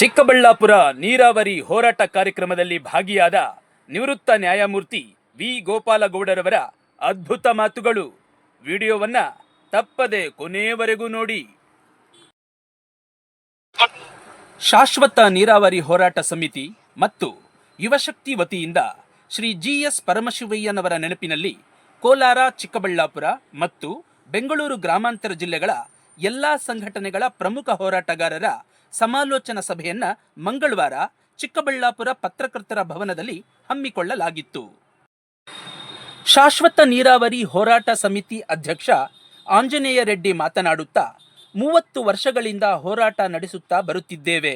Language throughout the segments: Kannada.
ಚಿಕ್ಕಬಳ್ಳಾಪುರ ನೀರಾವರಿ ಹೋರಾಟ ಕಾರ್ಯಕ್ರಮದಲ್ಲಿ ಭಾಗಿಯಾದ ನಿವೃತ್ತ ನ್ಯಾಯಮೂರ್ತಿ ವಿ ಗೋಪಾಲಗೌಡರವರ ಅದ್ಭುತ ಮಾತುಗಳು. ವಿಡಿಯೋವನ್ನ ತಪ್ಪದೆ ಕೊನೆಯವರೆಗೂ ನೋಡಿ. ಶಾಶ್ವತ ನೀರಾವರಿ ಹೋರಾಟ ಸಮಿತಿ ಮತ್ತು ಯುವಶಕ್ತಿ ವತಿಯಿಂದ ಶ್ರೀ GS ಪರಮಶಿವಯ್ಯನವರ ನೆನಪಿನಲ್ಲಿ ಕೋಲಾರ, ಚಿಕ್ಕಬಳ್ಳಾಪುರ ಮತ್ತು ಬೆಂಗಳೂರು ಗ್ರಾಮಾಂತರ ಜಿಲ್ಲೆಗಳ ಎಲ್ಲಾ ಸಂಘಟನೆಗಳ ಪ್ರಮುಖ ಹೋರಾಟಗಾರರ ಸಮಾಲೋಚನಾ ಸಭೆಯನ್ನ ಮಂಗಳವಾರ ಚಿಕ್ಕಬಳ್ಳಾಪುರ ಪತ್ರಕರ್ತರ ಭವನದಲ್ಲಿ ಹಮ್ಮಿಕೊಳ್ಳಲಾಗಿತ್ತು. ಶಾಶ್ವತ ನೀರಾವರಿ ಹೋರಾಟ ಸಮಿತಿ ಅಧ್ಯಕ್ಷ ಆಂಜನೇಯ ರೆಡ್ಡಿ ಮಾತನಾಡುತ್ತಾ, 30 ವರ್ಷಗಳಿಂದ ಹೋರಾಟ ನಡೆಸುತ್ತಾ ಬರುತ್ತಿದ್ದೇವೆ.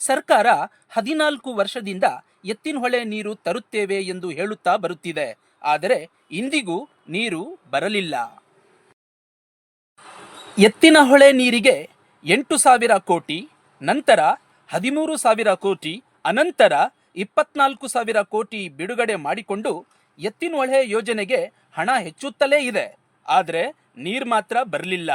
ಸರ್ಕಾರ 14 ವರ್ಷದಿಂದ ಎತ್ತಿನಹೊಳೆ ನೀರು ತರುತ್ತೇವೆ ಎಂದು ಹೇಳುತ್ತಾ ಬರುತ್ತಿದೆ. ಆದರೆ ಇಂದಿಗೂ ನೀರು ಬರಲಿಲ್ಲ. ಎತ್ತಿನಹೊಳೆ ನೀರಿಗೆ 8,000 ಕೋಟಿ, ನಂತರ 13,000 ಕೋಟಿ, ಅನಂತರ 24,000 ಕೋಟಿ ಬಿಡುಗಡೆ ಮಾಡಿಕೊಂಡು ಎತ್ತಿನಹೊಳೆ ಯೋಜನೆಗೆ ಹಣ ಹೆಚ್ಚುತ್ತಲೇ ಇದೆ. ಆದರೆ ನೀರು ಮಾತ್ರ ಬರಲಿಲ್ಲ.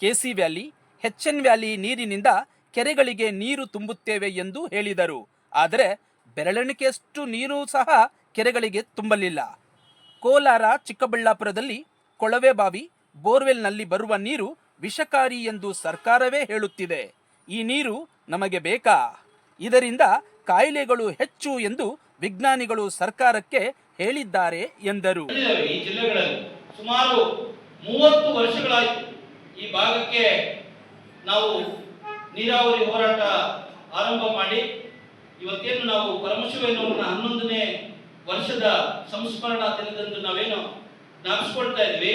KC ವ್ಯಾಲಿ, HN ವ್ಯಾಲಿ ನೀರಿನಿಂದ ಕೆರೆಗಳಿಗೆ ನೀರು ತುಂಬುತ್ತೇವೆ ಎಂದು ಹೇಳಿದರು. ಆದರೆ ಬೆರಳೆಣಿಕೆಯಷ್ಟು ನೀರು ಸಹ ಕೆರೆಗಳಿಗೆ ತುಂಬಲಿಲ್ಲ. ಕೋಲಾರ, ಚಿಕ್ಕಬಳ್ಳಾಪುರದಲ್ಲಿ ಕೊಳವೆ ಬಾವಿ, ಬೋರ್ವೆಲ್ನಲ್ಲಿ ಬರುವ ನೀರು ವಿಷಕಾರಿ ಎಂದು ಸರ್ಕಾರವೇ ಹೇಳುತ್ತಿದೆ. ಈ ನೀರು ನಮಗೆ ಬೇಕಾ? ಇದರಿಂದ ಕಾಯಿಲೆಗಳು ಹೆಚ್ಚು ಎಂದು ವಿಜ್ಞಾನಿಗಳು ಸರ್ಕಾರಕ್ಕೆ ಹೇಳಿದ್ದಾರೆ ಎಂದರು. ಈ ಜಿಲ್ಲೆಗಳಲ್ಲಿ ಸುಮಾರು 30 ವರ್ಷಗಳಾಯಿತು ಈ ಭಾಗಕ್ಕೆ ನಾವು ನೀರಾವರಿ ಹೋರಾಟ ಆರಂಭ ಮಾಡಿ ಇವತ್ತೇನು ನಾವು ಪರಮಶಿವಯ್ಯನವರನ್ನ 11ನೇ ವರ್ಷದ ಸಂಸ್ಮರಣಾ ದಿನದಂದು ನಾವೇನು ಜ್ಞಾಪಿಸ್ಕೊಳ್ತಾ ಇದ್ವಿ.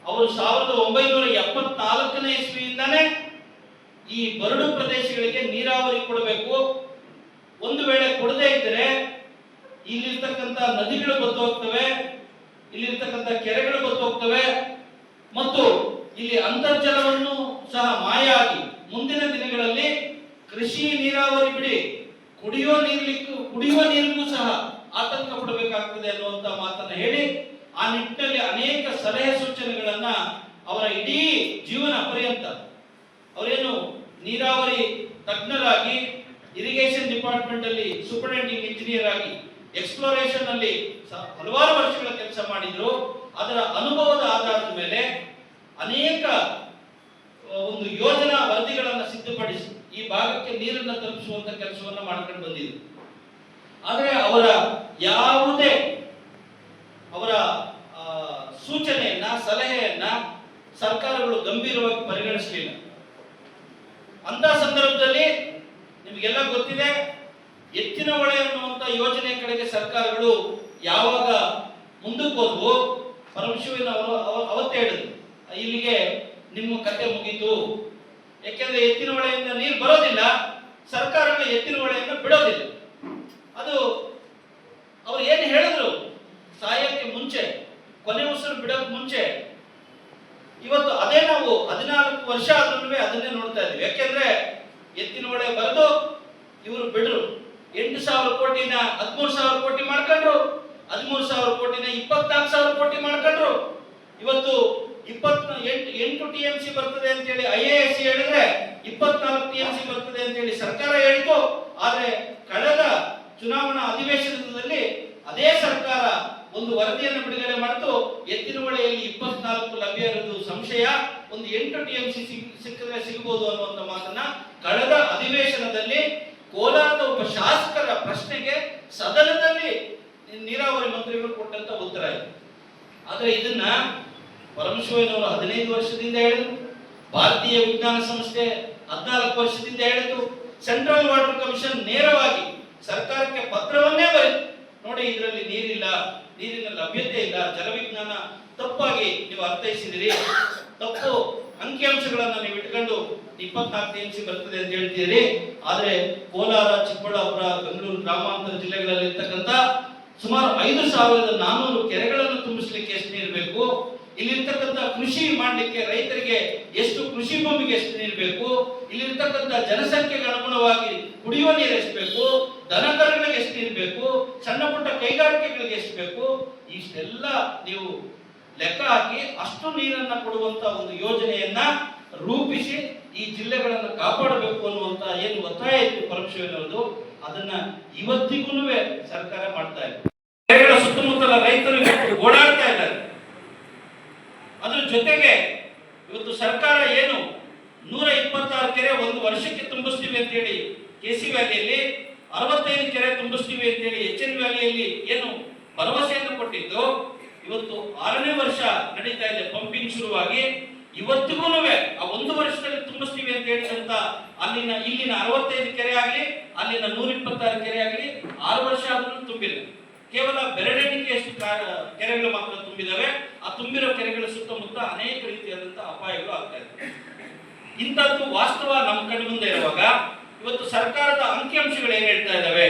ಅವರು 1974ನೇ ಇಸ್ವಿಯಿಂದಾನೇ ಈ ಬರಡು ಪ್ರದೇಶಗಳಿಗೆ ನೀರಾವರಿ ಕೊಡಬೇಕು, ಒಂದು ವೇಳೆ ಕೊಡದೇ ಇದ್ದರೆ ಇಲ್ಲಿರ್ತಕ್ಕಂಥ ನದಿಗಳು ಬತ್ತು ಹೋಗ್ತವೆ, ಇಲ್ಲಿರ್ತಕ್ಕಂಥ ಕೆರೆಗಳು ಬತ್ತು ಹೋಗ್ತವೆ ಮತ್ತು ಇಲ್ಲಿ ಅಂತರ್ಜಲವನ್ನು ಸಹ ಮಾಯ ಆಗಿ ಮುಂದಿನ ದಿನಗಳಲ್ಲಿ ಕೃಷಿ ನೀರಾವರಿ ಬಿಡಿ ಕುಡಿಯುವ ನೀರಿಗೂ ಸಹ ಆತಂಕ ಪಡಬೇಕಾಗ್ತದೆ ಅನ್ನುವಂತ ಮಾತನ್ನ ಹೇಳಿ ಆ ನಿಟ್ಟಿನಲ್ಲಿ ಅನೇಕ ಸಲಹೆ ಸೂಚನೆಗಳನ್ನ ಅವರ ಇಡೀ ಜೀವನ ಪರ್ಯಂತ ಅವರೇನು ನೀರಾವರಿ ತಜ್ಞರಾಗಿ, ಇರಿಗೇಷನ್ ಡಿಪಾರ್ಟ್ಮೆಂಟ್ ಅಲ್ಲಿ ಸೂಪರಿಂಟೆಂಡಿಂಗ್ ಇಂಜಿನಿಯರ್ ಆಗಿ, ಎಕ್ಸ್ಪ್ಲೋರೇಷನ್ ಅಲ್ಲಿ ಹಲವಾರು ವರ್ಷಗಳ ಕೆಲಸ ಮಾಡಿದ್ರು. ಅದರ ಅನುಭವದ ಆಧಾರದ ಮೇಲೆ ಅನೇಕ ಒಂದು ಯೋಜನಾ ವರದಿಗಳನ್ನು ಸಿದ್ಧಪಡಿಸಿ ಈ ಭಾಗಕ್ಕೆ ನೀರನ್ನು ತಲುಪಿಸುವಂತ ಕೆಲಸವನ್ನ ಮಾಡ್ಕೊಂಡು ಬಂದಿದ್ರು. ಆದರೆ ಅವರ ಯಾವುದೇ ಸೂಚನೆಯನ್ನ, ಸಲಹೆಯನ್ನ ಸರ್ಕಾರಗಳು ಗಂಭೀರವಾಗಿ ಪರಿಗಣಿಸಲಿಲ್ಲ. ಅಂತ ಸಂದರ್ಭದಲ್ಲಿ ನಿಮಗೆಲ್ಲ ಗೊತ್ತಿದೆ, ಎತ್ತಿನಹೊಳೆ ಅನ್ನುವಂತ ಯೋಜನೆ ಕಡೆಗೆ ಸರ್ಕಾರಗಳು ಯಾವಾಗ ಮುಂದಕ್ಕೆ ಹೋದ್ವು, ಪರಮಶಿವಯ್ಯನವರು ಅವತ್ತೇ ಹೇಳಿದ್ರು, ಇಲ್ಲಿಗೆ ನಿಮ್ಮ ಕತೆ ಮುಗೀತು. ಯಾಕೆಂದ್ರೆ ಎತ್ತಿನಹೊಳೆಯಿಂದ ನೀರು ಬರೋದಿಲ್ಲ, ಸರ್ಕಾರಗಳು ಎತ್ತಿನಹೊಳೆಯನ್ನು ಬಿಡೋದಿಲ್ಲ. ಅದು ಅವ್ರು ಏನು ಹೇಳಿದ್ರು, ಸಾಯಕ್ಕೆ ಮುಂಚೆ, ಕೊನೆ ಉಸಿರು ಬಿಡೋಕ್ ಮುಂಚೆ. ಇವತ್ತು ಅದೇ ನಾವು 14 ವರ್ಷ ಆದ್ರೂ ಅದನ್ನೇ ನೋಡ್ತಾ ಇದ್ವಿ. ಯಾಕೆಂದ್ರೆ ಎತ್ತಿನಹೊಳೆ ಬರೆದು ಇವರು ಬಿಡ್ರು, 8,000 ಕೋಟಿನ 13,000 ಕೋಟಿ ಮಾಡ್ಕೊಂಡ್ರು, 13,000 ಕೋಟಿನ 24,000 ಕೋಟಿ ಮಾಡ್ಕೊಂಡ್ರು. ಇವತ್ತು 8 TMC ಬರ್ತದೆ ಅಂತ ಹೇಳಿ IAS ಹೇಳಿದ್ರೆ 24 TMC ಬರ್ತದೆ ಅಂತ ಹೇಳಿ ಸರ್ಕಾರ ಹೇಳಿತು. ಆದ್ರೆ ಕಳೆದ ಚುನಾವಣಾ ಅಧಿವೇಶನದಲ್ಲಿ ಅದೇ ಸರ್ಕಾರ ಒಂದು ವರದಿಯನ್ನು ಬಿಡುಗಡೆ ಮಾಡಿತು, ಎತ್ತಿನಹೊಳೆಯಲ್ಲಿ 24 ಲಭ್ಯ ಇರೋದು ಸಂಶಯ, ಒಂದು 8 TMC ಸಿಕ್ಕಿದ್ರೆ ಸಿಗಬಹುದು ಅನ್ನುವಂತ ಮಾತನ್ನ ಕಳೆದ ಅಧಿವೇಶನದಲ್ಲಿ ಕೋಲಾರದ ಒಬ್ಬ ಶಾಸಕರ ಪ್ರಶ್ನೆಗೆ ಸದನದಲ್ಲಿ ನೀರಾವರಿ ಮಂತ್ರಿಗಳು ಕೊಟ್ಟಂತ ಉತ್ತರ ಇದೆ. ಆದ್ರೆ ಇದನ್ನ ಪರಮಶಿವಯ್ಯನವರು 15 ವರ್ಷದಿಂದ ಹೇಳಿದ್ರು, ಭಾರತೀಯ ವಿಜ್ಞಾನ ಸಂಸ್ಥೆ 14 ವರ್ಷದಿಂದ ಹೇಳಿತು, ಸೆಂಟ್ರಲ್ ವಾಟರ್ ಕಮಿಷನ್ ನೇರವಾಗಿ ಸರ್ಕಾರಕ್ಕೆ ಪತ್ರವನ್ನೇ ಬರೆಯಿತು, ನೋಡಿ ಇದರಲ್ಲಿ ನೀರಿಲ್ಲ, ನೀರಿನ ಲಭ್ಯತೆ ಇಲ್ಲ, ಜಲವಿಜ್ಞಾನ ತಪ್ಪಾಗಿ ನೀವು ಅರ್ಥೈಸಿದಿರಿ, ತಪ್ಪು ಅಂಕಿಅಂಶಗಳನ್ನ ನೀವು ಇಟ್ಕೊಂಡು 24 TMC ಬರ್ತದೆ ಅಂತ ಹೇಳ್ತೀರಿ. ಆದ್ರೆ ಕೋಲಾರ, ಚಿಕ್ಕಬಳ್ಳಾಪುರ, ಬೆಂಗಳೂರು ಗ್ರಾಮಾಂತರ ಜಿಲ್ಲೆಗಳಲ್ಲಿ ಇರ್ತಕ್ಕಂಥ ಸುಮಾರು 5,400 ಕೆರೆಗಳನ್ನು ತುಂಬಿಸ್ಲಿಕ್ಕೆ ಎಷ್ಟು ನೀರು ಬೇಕು, ಇಲ್ಲಿರ್ತಕ್ಕಂಥ ಕೃಷಿ ಮಾಡ್ಲಿಕ್ಕೆ ರೈತರಿಗೆ ಎಷ್ಟು ಕೃಷಿ ಭೂಮಿಗೆ ಎಷ್ಟು ನೀರು ಬೇಕು, ಇಲ್ಲಿರ್ತಕ್ಕಂಥ ಜನಸಂಖ್ಯೆಗೆ ಅನುಗುಣವಾಗಿ ಕುಡಿಯುವ ನೀರು ಎಷ್ಟು ಬೇಕು, ದನಕರುಗಳಿಗೆ ಎಷ್ಟು ನೀರು ಬೇಕು, ಸಣ್ಣ ಪುಟ್ಟ ಕೈಗಾರಿಕೆಗಳಿಗೆ ಎಷ್ಟು ಬೇಕು, ಇಷ್ಟೆಲ್ಲ ನೀವು ಲೆಕ್ಕ ಹಾಕಿ ಅಷ್ಟು ನೀರನ್ನ ಕೊಡುವಂತ ಒಂದು ಯೋಜನೆಯನ್ನ ರೂಪಿಸಿ ಈ ಜಿಲ್ಲೆಗಳನ್ನು ಕಾಪಾಡಬೇಕು ಅನ್ನುವಂತ ಏನು ಒತ್ತಾಯ ಇತ್ತು ಪರಮಶಿವನವರದು, ಅದನ್ನ ಇವತ್ತಿಗೂ ಸರ್ಕಾರ ಮಾಡ್ತಾ ಇದೆ. ಕೆರೆಗಳ ಸುತ್ತಮುತ್ತಲ ರೈತರು ಓಡಾಡ್ತಾ ಇದ್ದಾರೆ. ಅದ್ರ ಜೊತೆಗೆ ಇವತ್ತು ಸರ್ಕಾರ ಏನು 126 ಕೆರೆ ಒಂದು ವರ್ಷಕ್ಕೆ ತುಂಬಿಸ್ತೀವಿ ಅಂತ ಹೇಳಿ ಕೆಸಿ ವ್ಯಾಲಿಯಲ್ಲಿ, 65 ಕೆರೆ ತುಂಬಿಸ್ತೀವಿ ಅಂತ ಹೇಳಿ HN ವ್ಯಾಲಿಯಲ್ಲಿ ಏನು ಭರವಸೆಯನ್ನು ಕೊಟ್ಟಿದ್ದು, ಇವತ್ತು 6ನೇ ವರ್ಷ ನಡೀತಾ ಇದೆ ಪಂಪಿಂಗ್ ಶುರುವಾಗಿ. ಇವತ್ತಿಗೂ ಆ ಒಂದು ವರ್ಷದಲ್ಲಿ ತುಂಬಿಸ್ತೀವಿ ಅಂತ ಹೇಳಿದಂತ ಇಲ್ಲಿನ 65 ಕೆರೆ ಆಗಲಿ, ಅಲ್ಲಿನ 126 ಕೆರೆ ಆಗಲಿ 6 ವರ್ಷ ಆದ್ರೂ ತುಂಬಿಲ್ಲ. ಕೇವಲ ಬೆರಳೆಣಿಕೆಯಷ್ಟು ಕೆರೆಗಳು ಮಾತ್ರ ತುಂಬಿದಾವೆ. ಆ ತುಂಬಿರೋ ಕೆರೆಗಳ ಸುತ್ತಮುತ್ತ ಅನೇಕ ರೀತಿಯಾದಂತಹ ಅಪಾಯಗಳು ಆಗ್ತಾ ಇದೆ. ಇಂಥದ್ದು ವಾಸ್ತವ ನಮ್ಮ ಕಣ್ಣು ಮುಂದೆ ಇರುವಾಗ ಇವತ್ತು ಸರ್ಕಾರದ ಅಂಕಿಅಂಶಗಳು ಏನ್ ಹೇಳ್ತಾ ಇದ್ದಾವೆ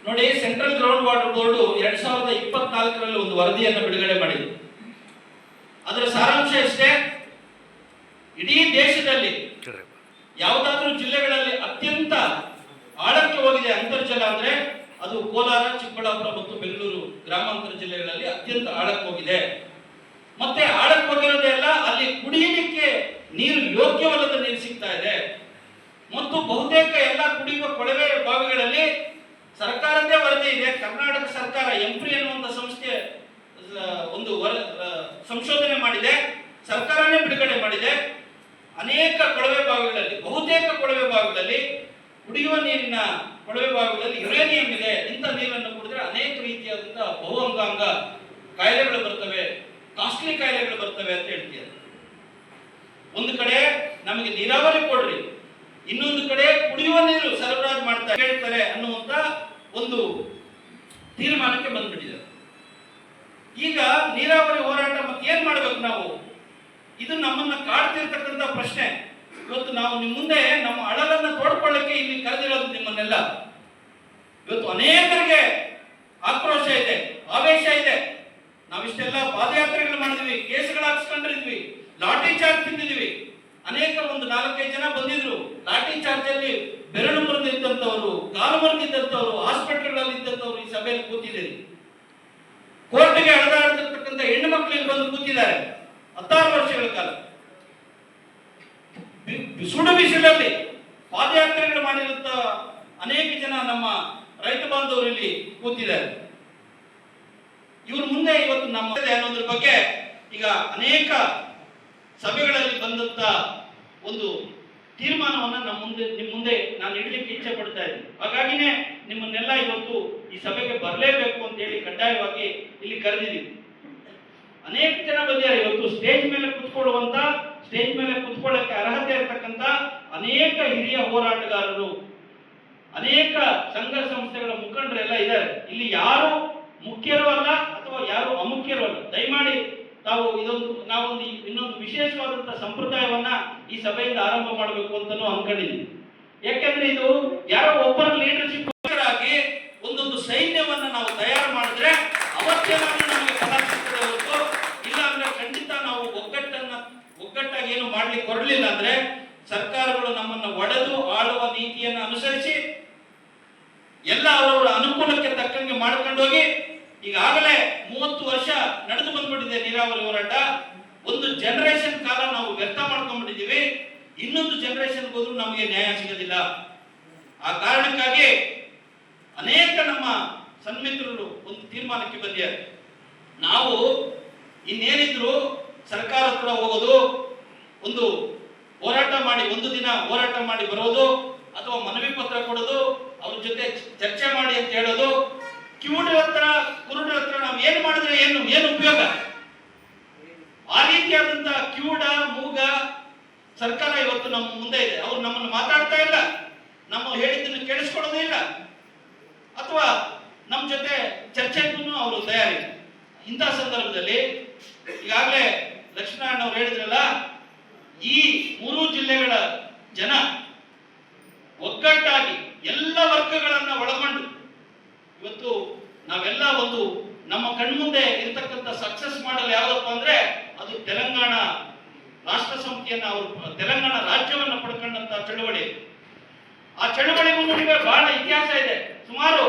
ನೋಡಿ. ಸೆಂಟ್ರಲ್ ಗ್ರೌಂಡ್ ವಾಟರ್ ಬೋರ್ಡ್ 2024ರಲ್ಲಿ ಒಂದು ವರದಿಯನ್ನು ಬಿಡುಗಡೆ ಮಾಡಿದೆ. ಅದರ ಸಾರಾಂಶ ಇಷ್ಟೇ: ಇಡೀ ದೇಶದಲ್ಲಿ ಯಾವುದಾದ್ರೂ ಜಿಲ್ಲೆಗಳಲ್ಲಿ ಅತ್ಯಂತ ಆಳಕ್ಕೆ ಹೋಗಿದೆ ಅಂತರ್ಜಲ ಅಂದ್ರೆ ಅದು ಕೋಲಾರ, ಚಿಕ್ಕಬಳ್ಳಾಪುರ ಮತ್ತು ಬೆಂಗಳೂರು ಗ್ರಾಮಾಂತರ ಜಿಲ್ಲೆಗಳಲ್ಲಿ ಅತ್ಯಂತ ಆಳಕ್ಕೆ ಹೋಗಿದೆ. ಮತ್ತೆ ಆಳಕ್ಕೆ ಹೋಗಿರೋದೇ ಅಲ್ಲ, ಅಲ್ಲಿ ಕುಡಿಯಲಿಕ್ಕೆ ನೀರು ಯೋಗ್ಯವಲ್ಲದ ನೀರು ಸಿಗ್ತಾ ಇದೆ. ಮತ್ತು ಬಹುತೇಕ ಎಲ್ಲ ಕುಡಿಯುವ ಕೊಳವೆ ಬಾವಿಗಳಲ್ಲಿ ಸರ್ಕಾರದೇ ವರದಿ ಇದೆ. ಕರ್ನಾಟಕ ಸರ್ಕಾರ ಎಂಪ್ರಿ ಅನ್ನುವಂಥ ಸಂಸ್ಥೆ ಒಂದು ಸಂಶೋಧನೆ ಮಾಡಿದೆ, ಸರ್ಕಾರನೇ ಬಿಡುಗಡೆ ಮಾಡಿದೆ. ಅನೇಕ ಕೊಳವೆ ಬಾವಿಗಳಲ್ಲಿ, ಬಹುತೇಕ ಕೊಳವೆ ಬಾವಿಗಳಲ್ಲಿ, ಕುಡಿಯುವ ನೀರಿನ ಕೊಳವೆ ಬಾವಿಗಳಲ್ಲಿ ಯುರೇನಿಯಂ ಇದೆ. ಇಂಥ ನೀರನ್ನು ಕುಡಿದ್ರೆ ಅನೇಕ ರೀತಿಯಾದಂತಹ ಬಹು ಅಂಗಾಂಗ ಕಾಯಿಲೆಗಳು ಬರ್ತವೆ, ಕಾಸ್ಟ್ಲಿ ಕಾಯಿಲೆಗಳು ಬರ್ತವೆ ಅಂತ ಹೇಳ್ತೀವಿ. ಒಂದು ಕಡೆ ನಮಗೆ ನೀರಾವರಿ ಕೊಡ್ರಿ, ಇನ್ನೊಂದು ಕಡೆ ಕುಡಿಯುವ ನೀರು ಸರಬರಾಜು ಮಾಡ್ತಾ ಹೇಳ್ತಾರೆ ಅನ್ನುವಂತ ಒಂದು ತೀರ್ಮಾನಕ್ಕೆ ಬಂದ್ಬಿಟ್ಟಿದೆ. ಈಗ ನೀರಾವರಿ ಹೋರಾಟ ಮತ್ತೆ ಏನ್ ಮಾಡ್ಬೇಕು ನಾವು? ಇದು ನಮ್ಮನ್ನ ಕಾಡ್ತಿರ್ತಕ್ಕಂಥ ಪ್ರಶ್ನೆ. ಇವತ್ತು ನಾವು ನಿಮ್ಮ ಮುಂದೆ ನಮ್ಮ ಅಳಲನ್ನ ತೋಡ್ಕೊಳ್ಳಕ್ಕೆ ಇಲ್ಲಿ ಕರೆದಿರೋದು ನಿಮ್ಮನ್ನೆಲ್ಲ. ಇವತ್ತು ಅನೇಕರಿಗೆ ಆಕ್ರೋಶ ಇದೆ, ಆವೇಶ ಇದೆ. ನಾವಿಷ್ಟೆಲ್ಲ ಪಾದಯಾತ್ರೆಗಳು ಮಾಡಿದ್ವಿ, ಕೇಸುಗಳು ಹಾಕ್ಸ್ಕೊಂಡಿದ್ವಿ, ಲಾಠಿ ಚಾರ್ಜ್ ತಿಂದಿದ್ವಿ. ಅನೇಕ ಒಂದು 4-5 ಜನ ಬಂದಿದ್ರು. ಲಾಠಿ ಚಾರ್ಜ್ ಅಲ್ಲಿ ಬೆರಳು ಮುರಿದಿದ್ದಂಥವ್ರು, ಕಾಲು ಮುರಿದಿದ್ದಂಥವ್ರು, ಹಾಸ್ಪಿಟಲ್ಗಳಲ್ಲಿ ಇದ್ದಂಥವ್ರು ಈ ಸಭೆಯಲ್ಲಿ ಕೂತಿದ್ದೀರಿ. ಕೋರ್ಟ್ಗೆ ಅಳೆದಾಡ್ತಿರ್ತಕ್ಕಂಥ ಹೆಣ್ಣು ಮಕ್ಕಳಿಗೆ ಬಂದು ಕೂತಿದ್ದಾರೆ 16 ವರ್ಷಗಳ ಕಾಲ. ಸುಡು ಬಿಸಿಲಲ್ಲಿ ಪಾದಯಾತ್ರೆಗಳು ಮಾಡಿರುವಂತ ಅನೇಕ ಜನ ನಮ್ಮ ರೈತ ಬಾಂಧವರು ಇಲ್ಲಿ ಕೂತಿದ್ದಾರೆ. ಇವ್ರ ಮುಂದೆ ಇವತ್ತು ನಮ್ಮ ಅನ್ನೋದ್ರ ಬಗ್ಗೆ ಈಗ ಅನೇಕ ಸಭೆಗಳಲ್ಲಿ ಬಂದಂತ ಒಂದು ತೀರ್ಮಾನವನ್ನ ನಿಮ್ಮ ಮುಂದೆ ನಾನು ಇಡಲಿಕ್ಕೆ ಇಚ್ಛೆ ಪಡ್ತಾ ಇದ್ದೀನಿ. ಹಾಗಾಗಿನೇ ನಿಮ್ಮನ್ನೆಲ್ಲ ಇವತ್ತು ಈ ಸಭೆಗೆ ಬರಲೇಬೇಕು ಅಂತ ಹೇಳಿ ಕಡ್ಡಾಯವಾಗಿ ಇಲ್ಲಿ ಕರೆದಿದ್ದೀವಿ. ಅನೇಕ ಜನ ಬಂದಿದ್ದಾರೆ. ಇವತ್ತು ಸ್ಟೇಜ್ ಮೇಲೆ ಕುತ್ಕೊಳ್ಳಕ್ಕೆ ಅರ್ಹತೆ ಇರತಕ್ಕಂತ ಅನೇಕ ಹಿರಿಯ ಹೋರಾಟಗಾರರು, ಅನೇಕ ಸಂಘ ಸಂಸ್ಥೆಗಳ ಮುಖಂಡರೆಲ್ಲ ಇದ್ದಾರೆ. ಇಲ್ಲಿ ಯಾರು ಮುಖ್ಯರು ಅಲ್ಲ ಅಥವಾ ಯಾರು ಅಮುಖ್ಯರು ಅಲ್ಲ. ದಯಮಾಡಿ ನಾವೊಂದು ಇನ್ನೊಂದು ವಿಶೇಷವಾದಂತಹ ಸಂಪ್ರದಾಯವನ್ನ ಈ ಸಭೆಯಿಂದ ಆರಂಭ ಮಾಡಬೇಕು ಅಂತಾನೂ ಅನ್ಕೊಂಡಿದ್ದೀವಿ. ಯಾಕೆಂದ್ರೆ ಇದು ಯಾರೋ ಒಬ್ಬರ ಲೀಡರ್ಶಿಪ್ ಆಗಿ ಒಂದೊಂದು ಸೈನ್ಯವನ್ನ ನಾವು ತಯಾರು ಮಾಡಿದ್ರೆ ಅವತ್ತೇ ನಮಗೆ ಫಲ ಸಿಗ್ತದೆ ಹೊರತು ಇಲ್ಲ ಅಂದ್ರೆ ಖಂಡಿತ ನಾವು ಒಗ್ಗಟ್ಟಾಗಿ ಏನು ಮಾಡ್ಲಿಕ್ಕೆ ಹೊರಲಿಲ್ಲ ಅಂದ್ರೆ ಸರ್ಕಾರಗಳು ನಮ್ಮನ್ನ ಒಡೆದು ಆಳುವ ನೀತಿಯನ್ನು ಅನುಸರಿಸಿ ಎಲ್ಲ ಅವರವರ ಅನುಕೂಲಕ್ಕೆ ತಕ್ಕಂಗೆ ಮಾಡ್ಕೊಂಡೋಗಿ ಈಗಾಗಲೇ 30 ವರ್ಷ ನಡೆದು ಬಂದ್ಬಿಟ್ಟಿದೆ ನೀರಾವರಿ ಹೋರಾಟ. ಒಂದು ಜನರೇಷನ್ ಕಾಲ ನಾವು ವ್ಯರ್ಥ ಮಾಡ್ಕೊಂಡ್ಬಿಟ್ಟಿದ್ದೀವಿ. ಇನ್ನೊಂದು ಜನರೇಷನ್ ಹೋದ್ರೂ ನಮಗೆ ನ್ಯಾಯ ಸಿಗೋದಿಲ್ಲ. ಆ ಕಾರಣಕ್ಕಾಗಿ ಅನೇಕ ನಮ್ಮ ಸನ್ಮಿತ್ರರು ಒಂದು ತೀರ್ಮಾನಕ್ಕೆ ಬಂದಿದ್ದಾರೆ. ನಾವು ಇನ್ನೇನಿದ್ರು ಸರ್ಕಾರ ಹತ್ರ ಹೋಗೋದು, ಒಂದು ಹೋರಾಟ ಮಾಡಿ ಒಂದು ದಿನ ಹೋರಾಟ ಮಾಡಿ ಬರೋದು, ಅಥವಾ ಮನವಿ ಪತ್ರ ಕೊಡೋದು, ಅವ್ರ ಜೊತೆ ಚರ್ಚೆ ಮಾಡಿ ಅಂತ ಹೇಳೋದು, ಕಿವುಡರ ಹತ್ರ ಕುರುಡರ ಹತ್ರ ನಾವು ಏನ್ ಮಾಡಿದ್ರೆ ಏನು ಉಪಯೋಗ? ಆ ರೀತಿಯಾದಂತಹ ಕಿವುಡ ಮೂಗ ಸರ್ಕಾರ ಇವತ್ತು ನಮ್ಮ ಮುಂದೆ ಇದೆ. ಅವ್ರು ನಮ್ಮನ್ನು ಮಾತಾಡ್ತಾ ಇಲ್ಲ, ನಮ್ಮ ಹೇಳಿದ್ದನ್ನು ಕೇಳಿಸ್ಕೊಳ್ಳೋದೇ ಇಲ್ಲ, ಅಥವಾ ನಮ್ಮ ಜೊತೆ ಚರ್ಚೆಗೂ ಅವರು ತಯಾರಿಲ್ಲ. ಇಂಥ ಸಂದರ್ಭದಲ್ಲಿ ಈಗಾಗಲೇ ಲಕ್ಷ್ಮಣ ಅವ್ರು ಹೇಳಿದ್ರಲ್ಲ, ಈ 3 ಜಿಲ್ಲೆಗಳ ಜನ ಒಗ್ಗಟ್ಟಾಗಿ ಎಲ್ಲ ವರ್ಗಗಳನ್ನ ಒಳಗೊಂಡು ಇವತ್ತು ನಾವೆಲ್ಲ ಒಂದು ನಮ್ಮ ಕಣ್ಮುಂದೆ ಇರತಕ್ಕಂಥ ಸಕ್ಸಸ್ ಮಾಡಲ್ ಯಾವ್ದಪ್ಪ ಅಂದ್ರೆ ಅದು ತೆಲಂಗಾಣ ರಾಷ್ಟ್ರ ಸಮಿತಿಯನ್ನ ಅವರು ತೆಲಂಗಾಣ ರಾಜ್ಯವನ್ನ ಪಡ್ಕೊಂಡಂತ ಚಳವಳಿ. ಆ ಚಳವಳಿಗೂ ಬಹಳ ಇತಿಹಾಸ ಇದೆ. ಸುಮಾರು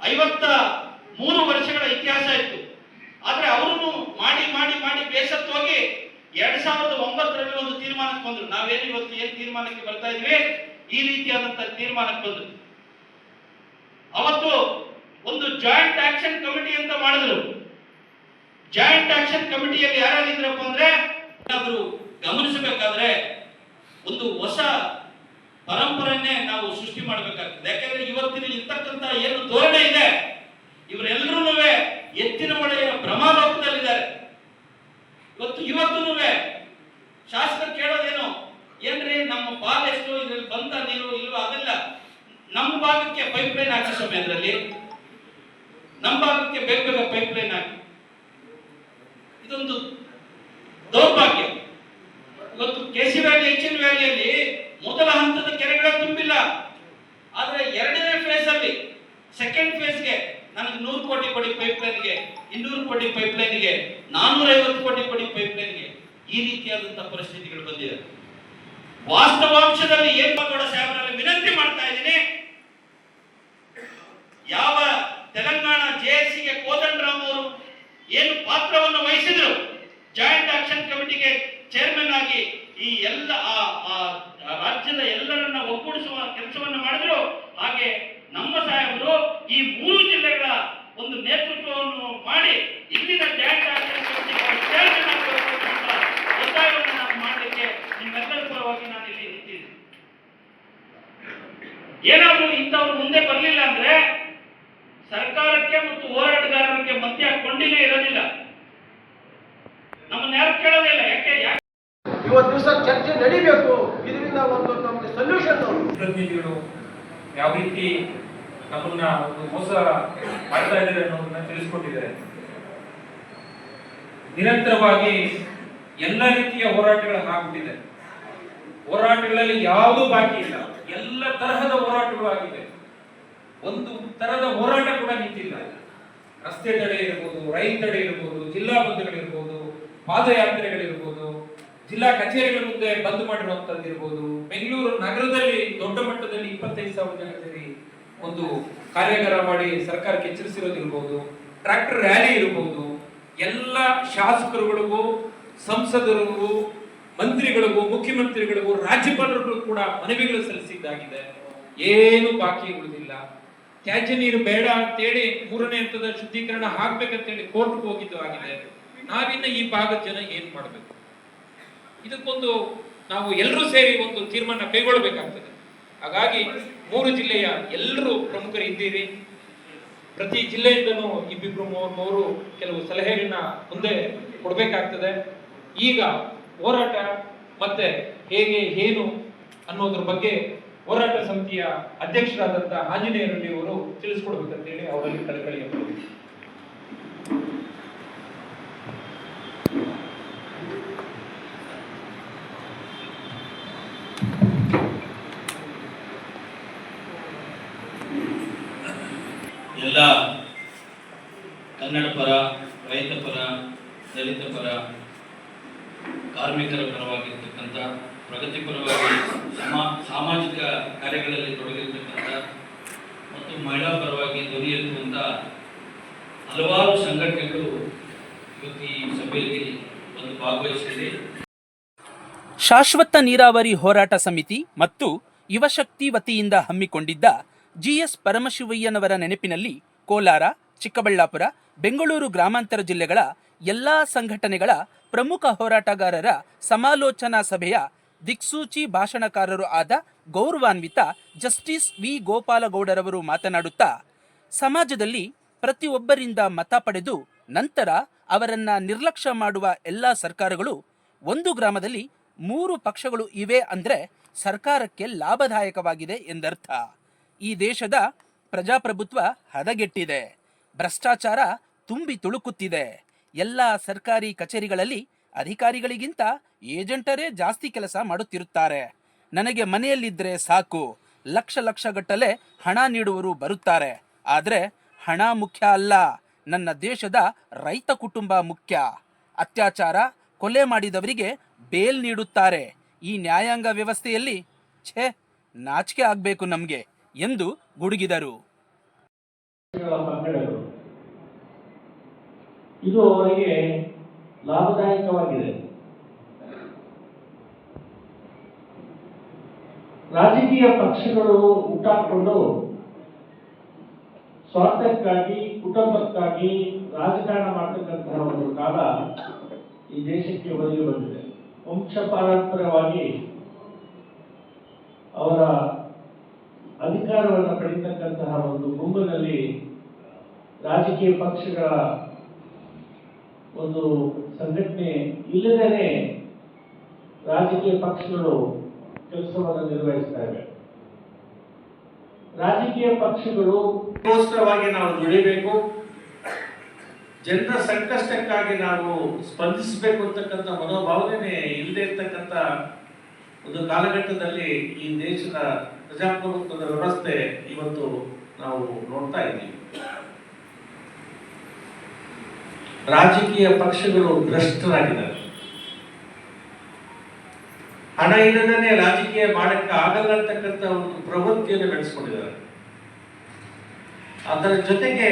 53 ವರ್ಷಗಳ ಇತಿಹಾಸ ಇತ್ತು. ಆದ್ರೆ ಅವರನ್ನು ಮಾಡಿ ಬೇಸತ್ತು ಹೋಗಿ 2009ರಲ್ಲಿ ಒಂದು ತೀರ್ಮಾನಕ್ಕೆ ಬಂದ್ರು. ನಾವೇನು ಇವತ್ತು ಏನ್ ತೀರ್ಮಾನಕ್ಕೆ ಬರ್ತಾ ಇದ್ವಿ, ಈ ರೀತಿಯಾದಂತಹ ತೀರ್ಮಾನಕ್ಕೆ ಬಂದ್ರು. ಅವತ್ತು ಒಂದು ಜಾಯಿಂಟ್ ಆಕ್ಷನ್ ಕಮಿಟಿ ಅಂತ ಮಾಡಿದ್ರು. ಜಾಯಿಂಟ್ ಆಕ್ಷನ್ ಕಮಿಟಿಯಲ್ಲಿ ಯಾರಾಗಿದ್ರಪ್ಪ ಅಂದ್ರೆ, ಏನಾದ್ರು ಗಮನಿಸಬೇಕಾದ್ರೆ ಒಂದು ಹೊಸ ಪರಂಪರೆಯನ್ನೇ ನಾವು ಸೃಷ್ಟಿ ಮಾಡಬೇಕಾಗ್ತದೆ. ಯಾಕಂದ್ರೆ ಇವತ್ತಿನ ಇರ್ತಕ್ಕಂಥ ಏನು ಧೋರಣೆ ಇದೆ, ಇವರೆಲ್ಲರೂ ಎತ್ತಿನ ಹೊಳೆಯ ಭ್ರಮಾಲೋಕದಲ್ಲಿದ್ದಾರೆ. ಇವತ್ತು ಶಾಸಕರು ಕೇಳೋದೇನು, ಏನ್ರಿ ನಮ್ಮ ಪಾಲ್ ಎಷ್ಟು, ಇದ್ರಲ್ಲಿ ಬಂದ ನೀರು ಇಲ್ವಾ, ಅದೆಲ್ಲ ನಮ್ಮ ಭಾಗಕ್ಕೆ ಪೈಪ್ ಲೈನ್ ಹಾಕಿ ಸ್ವಾಮಿ, ಅದರಲ್ಲಿ ನಮ್ಮ ಭಾಗಕ್ಕೆ ಬೇಗ ಪೈಪ್ ಲೈನ್ ಹಾಕಿ. ಇದೊಂದು ದೌರ್ಭಾಗ್ಯ. ಇವತ್ತು ಕೆಸಿ ವ್ಯಾಲಿ, ಎಚ್ಎನ್ ವ್ಯಾಲಿಯಲ್ಲಿ ಮೊದಲ ಹಂತದ ಕೆರೆಗಳೇ ತುಂಬಿಲ್ಲ. ಆದ್ರೆ ಎರಡನೇ ಫೇಸ್ ಅಲ್ಲಿ, ಸೆಕೆಂಡ್ ಫೇಸ್ಗೆ ನನಗೆ 100 ಕೋಟಿ ಕೊಡಿ ಪೈಪ್ ಲೈನ್ಗೆ, 200 ಕೋಟಿ ಪೈಪ್ ಲೈನ್ಗೆ, 450 ಕೋಟಿ ಕೊಡಿ ಪೈಪ್ ಲೈನ್ಗೆ, ಈ ರೀತಿಯಾದಂತಹ ಪರಿಸ್ಥಿತಿಗಳು ಬಂದಿದೆ. ವಾಸ್ತವಾಂಶದಲ್ಲಿ ಏನ್ ಮಾಡೋಣ ಸಾಹೇಬರಲ್ಲಿ ವಿನಂತಿ ಮಾಡ್ತಾ ಇದ್ದೀನಿ, ಯಾವ ತೆಲಂಗಾಣ ಜೆಎಸ್ಸಿಗೆ ಕೋದಂಡರಾಮ್ ಅವರು ಏನು ಪಾತ್ರವನ್ನು ವಹಿಸಿದ್ರು, ಜಾಯಿಂಟ್ ಆಕ್ಷನ್ ಕಮಿಟಿಗೆ ಚೇರ್ಮನ್ ಆಗಿ ಈ ಎಲ್ಲ ರಾಜ್ಯದ ಎಲ್ಲರನ್ನ ಒಗ್ಗೂಡಿಸುವ ಕೆಲಸವನ್ನು ಮಾಡಿದ್ರು. ಹಾಗೆ ನಮ್ಮ ಸಾಹೇಬರು ಈ 3 ಜಿಲ್ಲೆಗಳ ಒಂದು ನೇತೃತ್ವವನ್ನು ಮಾಡಿ ಇಂದಿನ ಜಾಯಿಂಟ್ ಆಕ್ಷನ್ ಕಮಿಟಿಗೆ ಚೇರ್ಮನ್ ಆಗಬೇಕು ಅಂತ ಒತ್ತಾಯವನ್ನು ನಾವು ಮಾಡಲಿಕ್ಕೆ ನಿಮ್ಮೆಲ್ಲರ ಪರವಾಗಿ ನಾನು ಇಲ್ಲಿ ನಿಂತಿದ್ದೀನಿ. ಏನಾದರೂ ಇಂಥವ್ರು ಮುಂದೆ ಬರಲಿಲ್ಲ ಅಂದ್ರೆ ಸರ್ಕಾರಕ್ಕೆ ಮತ್ತು ಹೋರಾಟಗಾರರಿಗೆ ಮಧ್ಯ ಕೊಂಡಿನೇ ಇರೋದಿಲ್ಲ. ನಮ್ಮನ್ನ ಯಾರು ಕೇಳೋದಿಲ್ಲ. ಯಾಕೆ ಇವತ್ತು ದಿವಸ ಚರ್ಚೆ ನಡೀಬೇಕು, ಇದರಿಂದ ಒಂದು ನಮಗೆ ಸೊಲ್ಯೂಷನ್. ಪ್ರತಿನಿಧಿಗಳು ಯಾವ ರೀತಿ ನಮ್ಮನ್ನ ಒಂದು ಮೋಸ ಮಾಡ್ತಾ ಇದ್ದಾರೆ ಅನ್ನೋದನ್ನ ತಿಳಿಸ್ಕೊಟ್ಟಿದ್ದಾರೆ. ನಿರಂತರವಾಗಿ ಎಲ್ಲ ರೀತಿಯ ಹೋರಾಟಗಳು ಆಗ್ಬಿಟ್ಟಿದೆ. ಹೋರಾಟಗಳಲ್ಲಿ ಯಾವುದೂ ಬಾಕಿ ಇಲ್ಲ, ಎಲ್ಲ ತರಹದ ಹೋರಾಟಗಳು ಆಗಿದೆ. ಒಂದು ತರದ ಹೋರಾಟ ಕೂಡ ನಿಂತಿಲ್ಲ. ರಸ್ತೆ ತಡೆ ಇರ್ಬೋದು, ರೈಲು ತಡೆ ಇರ್ಬೋದು, ಜಿಲ್ಲಾ ಬಂದ್ಗಳಿರ್ಬೋದು, ಪಾದಯಾತ್ರೆಗಳಿರ್ಬೋದು, ಜಿಲ್ಲಾ ಕಚೇರಿಗಳ ಮುಂದೆ ಬಂದ್ ಮಾಡಿರುವಂತದ್ದು ಇರ್ಬೋದು, ಬೆಂಗಳೂರು ನಗರದಲ್ಲಿ ದೊಡ್ಡ ಮಟ್ಟದಲ್ಲಿ 25,000 ಜನ ಸೇರಿ ಒಂದು ಕಾರ್ಯಾಗಾರ ಮಾಡಿ ಸರ್ಕಾರಕ್ಕೆ ಎಚ್ಚರಿಸಿರೋದಿರ್ಬೋದು, ಟ್ರ್ಯಾಕ್ಟರ್ ರ್ಯಾಲಿ ಇರ್ಬೋದು, ಎಲ್ಲ ಶಾಸಕರುಗಳಿಗೂ, ಸಂಸದರಿಗೂ, ಮಂತ್ರಿಗಳಿಗೂ, ಮುಖ್ಯಮಂತ್ರಿಗಳಿಗೂ, ರಾಜ್ಯಪಾಲರಿಗೂ ಕೂಡ ಮನವಿಗಳು ಸಲ್ಲಿಸಿದ್ದಾಗಿದೆ. ಏನು ಬಾಕಿ ಉಳಿದಿಲ್ಲ. ತ್ಯಾಜ್ಯ ನೀರು ಬೇಡ ಅಂತೇಳಿ 3ನೇ ಹಂತದ ಶುದ್ಧೀಕರಣ ಹಾಕ್ಬೇಕಂತೇಳಿ ಕೋರ್ಟ್ಗೆ ಹೋಗಿದ್ದು ಆಗಿದೆ. ನಾವಿನ್ನ ಈ ಭಾಗದ ಜನ ಏನ್ ಮಾಡ್ಬೇಕು? ಇದಕ್ಕೊಂದು ನಾವು ಎಲ್ಲರೂ ಸೇರಿ ಒಂದು ತೀರ್ಮಾನ ಕೈಗೊಳ್ಳಬೇಕಾಗ್ತದೆ. ಹಾಗಾಗಿ 3 ಜಿಲ್ಲೆಯ ಎಲ್ಲರೂ ಪ್ರಮುಖರು ಇದ್ದೀರಿ. ಪ್ರತಿ ಜಿಲ್ಲೆಯಿಂದನೂ 2-3 ಕೆಲವು ಸಲಹೆಗಳನ್ನ ಮುಂದೆ ಕೊಡಬೇಕಾಗ್ತದೆ. ಈಗ ಹೋರಾಟ ಮತ್ತೆ ಹೇಗೆ ಏನು ಅನ್ನೋದ್ರ ಬಗ್ಗೆ ಹೋರಾಟ ಸಮಿತಿಯ ಅಧ್ಯಕ್ಷರಾದಂತಹ ಆಂಜನೇಯ ರೆಡ್ಡಿ ಅವರು ತಿಳಿಸ್ಕೊಡ್ಬೇಕಂತೇಳಿ ಅವರಲ್ಲಿ ಕಳಕಳಿಯ ಎಲ್ಲ ಕನ್ನಡ ಪರ, ರೈತ ಪರ, ದಲಿತ ಪರ, ಕಾರ್ಮಿಕರ ಪರವಾಗಿರ್ತಕ್ಕಂಥ, ಪ್ರಗತಿಪರವಾಗಿ ಸಾಮಾಜಿಕ ಕಾರ್ಯಗಳಲ್ಲಿ ತೊಡಗಿರ್ತಕ್ಕಂಥ ಮತ್ತು ಮಹಿಳಾ ಪರವಾಗಿ ಧ್ವನಿ ಎತ್ತುವಂಥ ಹಲವಾರು ಸಂಘಟನೆಗಳು ಇವತ್ತು ಈ ಸಭೆಯಲ್ಲಿ ಒಂದು ಭಾಗವಹಿಸಿದೆ. ಶಾಶ್ವತ ನೀರಾವರಿ ಹೋರಾಟ ಸಮಿತಿ ಮತ್ತು ಯುವಶಕ್ತಿ ವತಿಯಿಂದ ಹಮ್ಮಿಕೊಂಡಿದ್ದ ಜಿಎಸ್ ಪರಮಶಿವಯ್ಯನವರ ನೆನಪಿನಲ್ಲಿ ಕೋಲಾರ, ಚಿಕ್ಕಬಳ್ಳಾಪುರ, ಬೆಂಗಳೂರು ಗ್ರಾಮಾಂತರ ಜಿಲ್ಲೆಗಳ ಎಲ್ಲಾ ಸಂಘಟನೆಗಳ ಪ್ರಮುಖ ಹೋರಾಟಗಾರರ ಸಮಾಲೋಚನಾ ಸಭೆಯ ದಿಕ್ಸೂಚಿ ಭಾಷಣಕಾರರು ಆದ ಗೌರವಾನ್ವಿತ ಜಸ್ಟಿಸ್ ವಿ ಗೋಪಾಲಗೌಡರವರು ಮಾತನಾಡುತ್ತಾ, ಸಮಾಜದಲ್ಲಿ ಪ್ರತಿಯೊಬ್ಬರಿಂದ ಮತ ಪಡೆದು ನಂತರ ಅವರನ್ನ ನಿರ್ಲಕ್ಷ್ಯ ಮಾಡುವ ಎಲ್ಲ ಸರ್ಕಾರಗಳು, ಒಂದು ಗ್ರಾಮದಲ್ಲಿ 3 ಪಕ್ಷಗಳು ಇವೆ ಅಂದ್ರೆ ಸರ್ಕಾರಕ್ಕೆ ಲಾಭದಾಯಕವಾಗಿದೆ ಎಂದರ್ಥ. ಈ ದೇಶದ ಪ್ರಜಾಪ್ರಭುತ್ವ ಹದಗೆಟ್ಟಿದೆ, ಭ್ರಷ್ಟಾಚಾರ ತುಂಬಿ ತುಳುಕುತ್ತಿದೆ. ಎಲ್ಲ ಸರ್ಕಾರಿ ಕಚೇರಿಗಳಲ್ಲಿ ಅಧಿಕಾರಿಗಳಿಗಿಂತ ಏಜೆಂಟರೇ ಜಾಸ್ತಿ ಕೆಲಸ ಮಾಡುತ್ತಿರುತ್ತಾರೆ. ನನಗೆ ಮನೆಯಲ್ಲಿದ್ದರೆ ಸಾಕು, ಲಕ್ಷ ಗಟ್ಟಲೆ ಹಣ ನೀಡುವರು ಬರುತ್ತಾರೆ. ಆದರೆ ಹಣ ಮುಖ್ಯ ಅಲ್ಲ, ನನ್ನ ದೇಶದ ರೈತ ಕುಟುಂಬ ಮುಖ್ಯ. ಅತ್ಯಾಚಾರ, ಕೊಲೆ ಮಾಡಿದವರಿಗೆ ಬೇಲ್ ನೀಡುತ್ತಾರೆ. ಈ ನ್ಯಾಯಾಂಗ ವ್ಯವಸ್ಥೆಯಲ್ಲಿ ಛೇ, ನಾಚಿಕೆ ಆಗಬೇಕು ನಮಗೆ ಎಂದು ಗುಡುಗಿದರು. ಇದು ಅವರಿಗೆ ಲಾಭದಾಯಕವಾಗಿದೆ. ರಾಜಕೀಯ ಪಕ್ಷಗಳು ಹುಟ್ಟಾಕೊಂಡು ಸ್ವಾರ್ಥಕ್ಕಾಗಿ ಕುಟುಂಬಕ್ಕಾಗಿ ರಾಜಕಾರಣ ಮಾಡತಕ್ಕಂತಹ ಒಂದು ಕಾಲ ಈ ದೇಶಕ್ಕೆ ಒದಗಿ ಬಂದಿದೆ. ವಂಶ ಪಾರಂಪರ್ಯವಾಗಿ ಅವರ ಅಧಿಕಾರವನ್ನು ಪಡೆಯತಕ್ಕಂತಹ ಒಂದು ಗುಂಪಿನಲ್ಲಿ ರಾಜಕೀಯ ಪಕ್ಷಗಳ ಒಂದು ಸಂಘಟನೆ ಇಲ್ಲದೇ ರಾಜಕೀಯ ಪಕ್ಷಗಳು ಕೆಲಸವನ್ನು ನಿರ್ವಹಿಸ್ತಾ ಇವೆ. ರಾಜಕೀಯ ಪಕ್ಷಗಳಿಗೋಸ್ಕರವಾಗಿ ನಾವು ದುಡಿಬೇಕು, ಜನರ ಸಂಕಷ್ಟಕ್ಕಾಗಿ ನಾವು ಸ್ಪಂದಿಸಬೇಕು ಅಂತಕ್ಕಂಥ ಮನೋಭಾವನೆ ಇಲ್ಲದೆ ಇರ್ತಕ್ಕಂಥ ಒಂದು ಕಾಲಘಟ್ಟದಲ್ಲಿ ಈ ದೇಶದ ಪ್ರಜಾಪ್ರಭುತ್ವದ ವ್ಯವಸ್ಥೆ ಇವತ್ತು ನಾವು ನೋಡ್ತಾ ಇದ್ದೀವಿ. ರಾಜಕೀಯ ಪಕ್ಷಗಳು ಭ್ರಷ್ಟರಾಗಿದ್ದಾರೆ. ಹಣ ಇಲ್ಲದೇ ರಾಜಕೀಯ ಮಾಡಕ್ಕೆ ಆಗಲ್ಲ ಅಂತಕ್ಕಂಥ ಒಂದು ಪ್ರವೃತ್ತಿಯನ್ನು ಬೆಳೆಸ್ಕೊಂಡಿದ್ದಾರೆ. ಅದರ ಜೊತೆಗೆ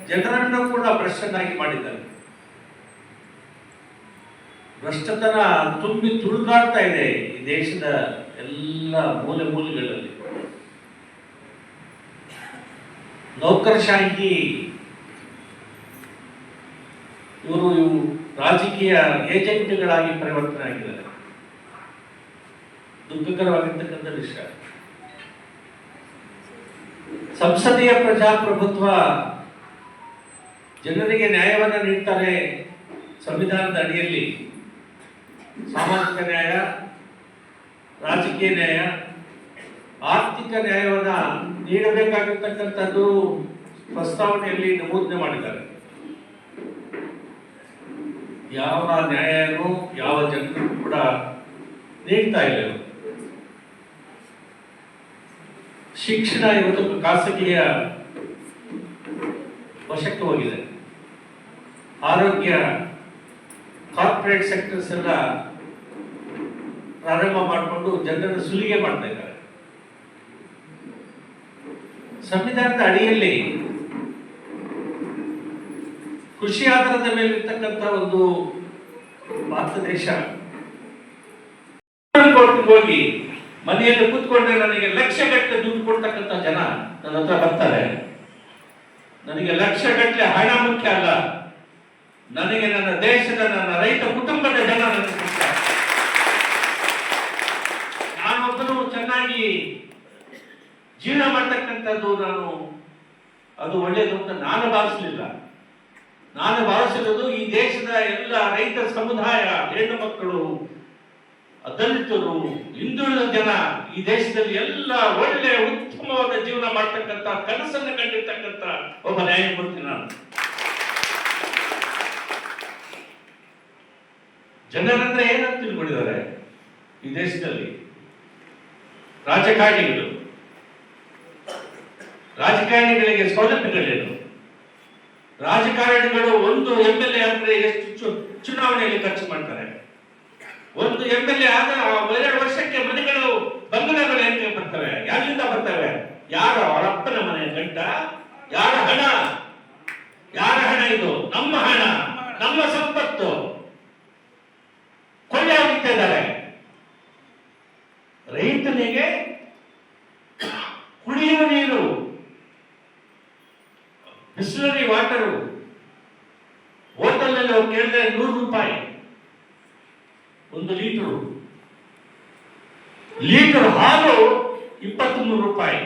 ಜನರನ್ನು ಕೂಡ ಭ್ರಷ್ಟನಾಗಿ ಮಾಡಿದ್ದಾರೆ. ಭ್ರಷ್ಟತನ ತುಂಬಿ ತುಳುಕಾಡ್ತಾ ಇದೆ ಈ ದೇಶದ ಎಲ್ಲ ಮೂಲೆ ಮೂಲೆಗಳಲ್ಲಿ. ನೌಕರಶಾಹಿ ಇವರು ರಾಜಕೀಯ ಏಜೆಂಟ್ಗಳಾಗಿ ಪರಿವರ್ತನೆ ಆಗಿದ್ದಾರೆ. ದುಃಖಕರವಾಗಿರ್ತಕ್ಕಂಥ ವಿಷಯ. ಸಂಸದೀಯ ಪ್ರಜಾಪ್ರಭುತ್ವ ಜನರಿಗೆ ನ್ಯಾಯವನ್ನು ನೀಡ್ತಾರೆ. ಸಂವಿಧಾನದ ಅಡಿಯಲ್ಲಿ ಸಾಮಾಜಿಕ ನ್ಯಾಯ, ರಾಜಕೀಯ ನ್ಯಾಯ, ಆರ್ಥಿಕ ನ್ಯಾಯವನ್ನ ನೀಡಬೇಕಾಗಿರ್ತಕ್ಕಂಥದ್ದು ಪ್ರಸ್ತಾವನೆಯಲ್ಲಿ ನಮೂದನೆ ಮಾಡಿದ್ದಾರೆ. ಯಾವ ನ್ಯಾಯನೂ ಯಾವ ಜನರು ಕೂಡ ನೀಡ್ತಾ ಇಲ್ಲ. ಶಿಕ್ಷಣ ಇವತ್ತು ಖಾಸಗಿಯ ವಶಕ್ಕೆ ಹೋಗಿದೆ. ಆರೋಗ್ಯ ಕಾರ್ಪೊರೇಟ್ ಸೆಕ್ಟರ್ಸ್ ಎಲ್ಲ ಪ್ರಾರಂಭ ಮಾಡಿಕೊಂಡು ಜನರನ್ನು ಸುಲಿಗೆ ಮಾಡ್ತಾ ಇದ್ದಾರೆ. ಸಂವಿಧಾನದ ಅಡಿಯಲ್ಲಿ ಕೃಷಿ ಆಧಾರದ ಮೇಲೆ ಇರ್ತಕ್ಕಂಥ ಒಂದು ಭಾರತ ದೇಶ ಹೋಗಿ ಮನೆಯಲ್ಲಿ ಕೂತ್ಕೊಂಡ್ರೆ ನನಗೆ ಲಕ್ಷಗಟ್ಟಲೆ ದುಡ್ಡು ಕೊಡ್ತಕ್ಕಂಥ ಜನ ನನ್ನ ಹತ್ರ ಬರ್ತಾರೆ. ನನಗೆ ಲಕ್ಷಗಟ್ಟಲೆ ಹಣ ಮುಖ್ಯ ಅಲ್ಲ, ನನಗೆ ನನ್ನ ದೇಶದ ನನ್ನ ರೈತ ಕುಟುಂಬದ ಜನ ನನಗೆ ಮುಖ್ಯ. ನಾನೊಬ್ಬನು ಚೆನ್ನಾಗಿ ಜೀವನ ಮಾಡ್ತಕ್ಕಂಥದ್ದು ಅದು ಒಳ್ಳೆಯದು ಅಂತ ನಾನು ಭಾವಿಸಲಿಲ್ಲ. ನಾನು ಭಾವಿಸಿರೋದು ಈ ದೇಶದ ಎಲ್ಲ ರೈತ ಸಮುದಾಯ, ಹೆಣ್ಣು ಮಕ್ಕಳು, ದಲಿತರು, ಹಿಂದುಳಿದ ಜನ ಈ ದೇಶದಲ್ಲಿ ಎಲ್ಲ ಒಳ್ಳೆ ಉತ್ತಮವಾದ ಜೀವನ ಮಾಡ್ತಕ್ಕಂಥ ಕನಸನ್ನು ಕಂಡಿರ್ತಕ್ಕಂಥ ಒಬ್ಬ ನ್ಯಾಯಮೂರ್ತಿ ನಾನು. ಜನರಂದ್ರೆ ಏನಂತ ತಿಳ್ಕೊಂಡಿದ್ದಾರೆ ಈ ದೇಶದಲ್ಲಿ? ರಾಜಕಾರಣಿಗಳಿಗೆ ಸೌಲಭ್ಯಗಳೇನು? ರಾಜಕಾರಣಿಗಳು ಒಂದು MLA ಅಂದ್ರೆ ಎಷ್ಟು ಚುನಾವಣೆಯಲ್ಲಿ ಖರ್ಚು ಮಾಡ್ತಾರೆ? ಒಂದು MLA ಆದ 2 ವರ್ಷಕ್ಕೆ ಮನೆಗಳು, ಬಂಗಲೆಗಳು ಹೆಂಗೆ ಬರ್ತವೆ? ಯಾರಿಂದ ಬರ್ತವೆ? ಯಾರ ಅವರಪ್ಪನ ಮನೆ ಗಂಟ? ಯಾರ ಹಣ? ಯಾರ ಹಣ ಇದು? ನಮ್ಮ ಹಣ, ನಮ್ಮ ಸಂಪತ್ತು ಕೊಳ್ಳೆ ಹೋಗ್ತಾ ಇದ್ದಾರೆ. ರೈತನಿಗೆ ಕುಡಿಯುವ ನೀರು, ಬಿಸ್ಲರಿ ವಾಟರು ಹೋಟೆಲ್ನಲ್ಲಿ ಅವ್ರು ಕೇಳಿದ್ರೆ 100 ರೂಪಾಯಿ ಒಂದು ಲೀಟರ್ ಹಾಲು 23 ರೂಪಾಯಿ,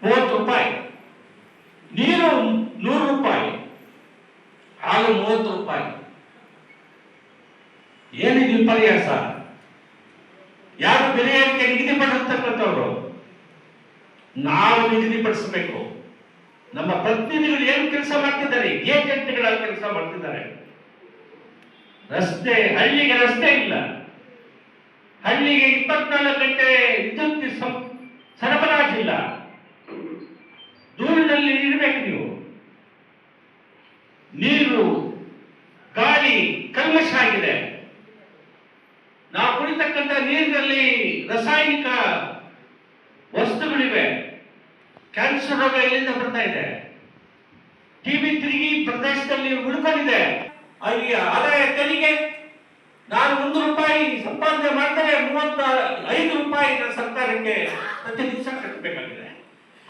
30 ರೂಪಾಯಿ, ನೀರು 100 ರೂಪಾಯಿ, ಹಾಲು 30 ರೂಪಾಯಿ. ಏನಿದು ವಿಪರ್ಯಾಸ? ಯಾರು ಬೆಲೆ ಏರಿಕೆ ನಿಗದಿಪಡಿಸ್ತಕ್ಕಂಥವ್ರು? ನಾವು ನಿಗದಿಪಡಿಸಬೇಕು. ನಮ್ಮ ಪ್ರತಿನಿಧಿಗಳು ಏನು ಕೆಲಸ ಮಾಡ್ತಿದ್ದಾರೆ? ಏಜೆಂಟ್ಗಳಾಗಿ ಕೆಲಸ ಮಾಡ್ತಿದ್ದಾರೆ. ಹಳ್ಳಿಗೆ ರಸ್ತೆ ಇಲ್ಲ, ಹಳ್ಳಿಗೆ 24 ಗಂಟೆ ವಿದ್ಯುತ್ ಸರಬರಾಜಿಲ್ಲ, ಧೂಳಿನಲ್ಲಿ ಇರಬೇಕು ನೀವು. ನೀರು, ಗಾಳಿ ಕಲ್ಮಶ ಆಗಿದೆ. ನಾವು ಕುಡಿತಕ್ಕಂಥ ನೀರಿನಲ್ಲಿ ರಾಸಾಯನಿಕ ವಸ್ತುಗಳಿವೆ. ಕ್ಯಾನ್ಸರ್ ರೋಗ ಎಲ್ಲಿಂದ ಬರ್ತಾ ಇದೆ? ಟಿಬಿ ತಿರುಗಿ ಪ್ರದೇಶದಲ್ಲಿ ಉಳ್ಕೊಂಡಿದೆ. ಆದಾಯ ತೆರಿಗೆ ನಾನು 1 ರೂಪಾಯಿ ಸಂಪಾದನೆ ಮಾಡ್ತಾರೆ, 35 ರೂಪಾಯಿ ಸರ್ಕಾರ ಸರ್ಕಾರಕ್ಕೆ ಪ್ರತಿ ದಿವಸ ಕಟ್ಟಬೇಕಾಗಿದೆ.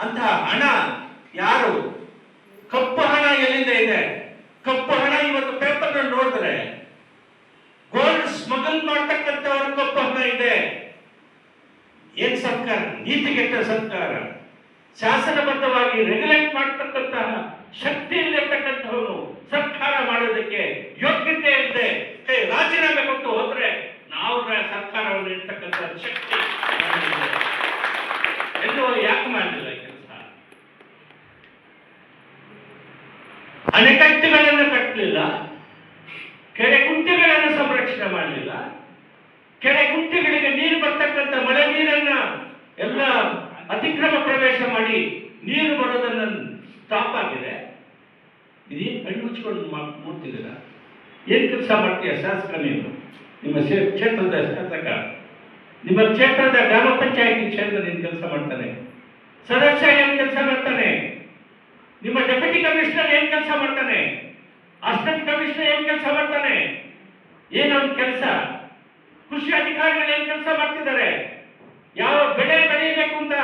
ಅಂತಹ ಹಣ ಯಾರು? ಕಪ್ಪು ಹಣ ಎಲ್ಲಿಂದ ಇದೆ? ಕಪ್ಪು ಹಣ ಇವತ್ತು ಪೇಪರ್ ನೋಡಿದ್ರೆ ಗೋಲ್ಡ್ ಸ್ಮಗಲ್ ಮಾಡ್ತಕ್ಕಂಥವ್ರ ಕಪ್ಪು ಹಣ ಇದೆ. ಏನ್ ಸರ್ಕಾರ? ನೀತಿಗೆಟ್ಟ ಸರ್ಕಾರ. ಶಾಸನಬದ್ಧವಾಗಿ ರೆಗ್ಯುಲೇಟ್ ಮಾಡತಕ್ಕಂತಹ ಶಕ್ತಿ ಇಲ್ಲಿರ್ತಕ್ಕಂಥವನು ಸರ್ಕಾರ ಮಾಡೋದಕ್ಕೆ ಯೋಗ್ಯತೆ ಇದೆ. ರಾಜೀನಾಮೆ ಕೊಟ್ಟು ಹೋದ್ರೆ ನಾವು ಸರ್ಕಾರವನ್ನು ಇರ್ತಕ್ಕಂಥ ಶಕ್ತಿ ಎಲ್ಲೋ ಯಾಕೆ ಮಾಡಲಿಲ್ಲ ಕೆಲಸ? ಅಣೆಕಟ್ಟುಗಳನ್ನು ಕಟ್ಟಲಿಲ್ಲ, ಕೆರೆ ಕುಂಟೆಗಳನ್ನು ಸಂರಕ್ಷಣೆ ಮಾಡಲಿಲ್ಲ, ಕೆರೆ ಕುಂಟೆಗಳಿಗೆ ನೀರು ಬರ್ತಕ್ಕಂಥ ಮಳೆ ನೀರನ್ನ ಎಲ್ಲ ಅತಿಕ್ರಮ ಪ್ರವೇಶ ಮಾಡಿ ನೀರು ಬರೋದನ್ನ ಸ್ಟಾಪ್ ಆಗಿದೆ. ಇದೇನು ಕಣ್ಣು ಮುಚ್ಕೊಂಡು ನೋಡ್ತಿದ್ದೀರ? ಏನ್ ಕೆಲಸ ಮಾಡ್ತೀಯ ಶಾಸಕ ನೀನು? ನಿಮ್ಮ ಕ್ಷೇತ್ರದ ಶಾಸಕ, ನಿಮ್ಮ ಕ್ಷೇತ್ರದ ಗ್ರಾಮ ಪಂಚಾಯತಿ ಕ್ಷೇತ್ರ ಏನ್ ಕೆಲಸ ಮಾಡ್ತಾನೆ? ಸದಸ್ಯ ಏನ್ ಕೆಲಸ ಮಾಡ್ತಾನೆ? ನಿಮ್ಮ ಡೆಪ್ಯೂಟಿ ಕಮಿಷನರ್ ಏನ್ ಕೆಲಸ ಮಾಡ್ತಾನೆ? ಅಸಿಸ್ಟೆಂಟ್ ಕಮಿಷನರ್ ಏನ್ ಕೆಲಸ ಮಾಡ್ತಾನೆ? ಏನೊಂದು ಕೆಲಸ? ಕೃಷಿ ಅಧಿಕಾರಿಗಳು ಏನ್ ಕೆಲಸ ಮಾಡ್ತಿದ್ದಾರೆ? ಯಾವ ಬೆಳೆ ಬೆಳೆಯಬೇಕು ಅಂತ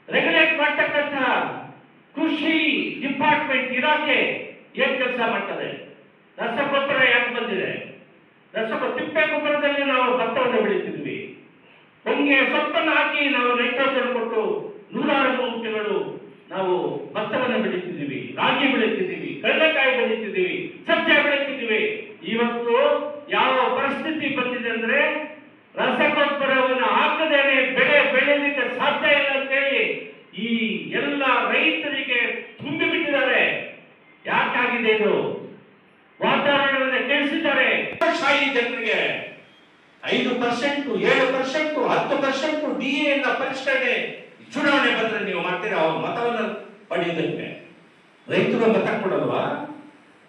ರೆಗ್ಯುಲೇಟ್ ಮಾಡ್ತಕ್ಕಂಥ ಕೃಷಿ ಡಿಪಾರ್ಟ್ಮೆಂಟ್ ಇಲಾಖೆ ಏನ್ ಕೆಲಸ ಮಾಡ್ತದೆ? ರಸಗೊಬ್ಬರ ಯಾಕೆ ಬಂದಿದೆ? ತಿಪ್ಪೆ ಗೊಬ್ಬರದಲ್ಲಿ ನಾವು ಭತ್ತವನ್ನು ಬೆಳೀತಿದ್ವಿ, ಹೊಂಗೆ ಸೊಪ್ಪನ್ನು ಹಾಕಿ ನಾವು ನೈಟ್ರೋಜನ್ ಕೊಟ್ಟು ನೂರಾರು ಮೂಟೆಗಳು ನಾವು ಭತ್ತವನ್ನು ಬೆಳೀತಿದ್ದೀವಿ, ರಾಗಿ ಬೆಳೀತಿದ್ದೀವಿ, ಕಡಲೆಕಾಯಿ ಬೆಳೀತಿದ್ದೀವಿ, ಸಜ್ಜೆ ಬೆಳೀತಿದ್ದೀವಿ. ಇವತ್ತು ಯಾವ ಪರಿಸ್ಥಿತಿ ಬಂದಿದೆ ಅಂದ್ರೆ ರಸಗೊಬ್ಬರವನ್ನು ಹಾಕದೇನೆ ಬೆಳೆ ಬೆಳೆಯಲಿಕ್ಕೆ ಸಾಧ್ಯ ಇಲ್ಲ ಅಂತೇಳಿ ಈ ಎಲ್ಲ ರೈತರಿಗೆ ತುಂಬಿ ಬಿಟ್ಟಿದ್ದಾರೆ. ಯಾಕಾಗಿದೆ ಇದು? ವಾತಾವರಣವನ್ನು ಕೆಡಿಸಿದ್ದಾರೆ. ಶಾಹಿ ಜನರಿಗೆ 5%, 7%, 10% DA ಪರಿಷ್ಕರಣೆ ಚುನಾವಣೆ ಬಂದ್ರೆ ನೀವು ಮಾಡ್ತೀರಾ? ಅವ್ರ ಮತವನ್ನು ಪಡೆಯುವುದಕ್ಕೆ ರೈತರು ಮತ ಕೊಡಲ್ವಾ?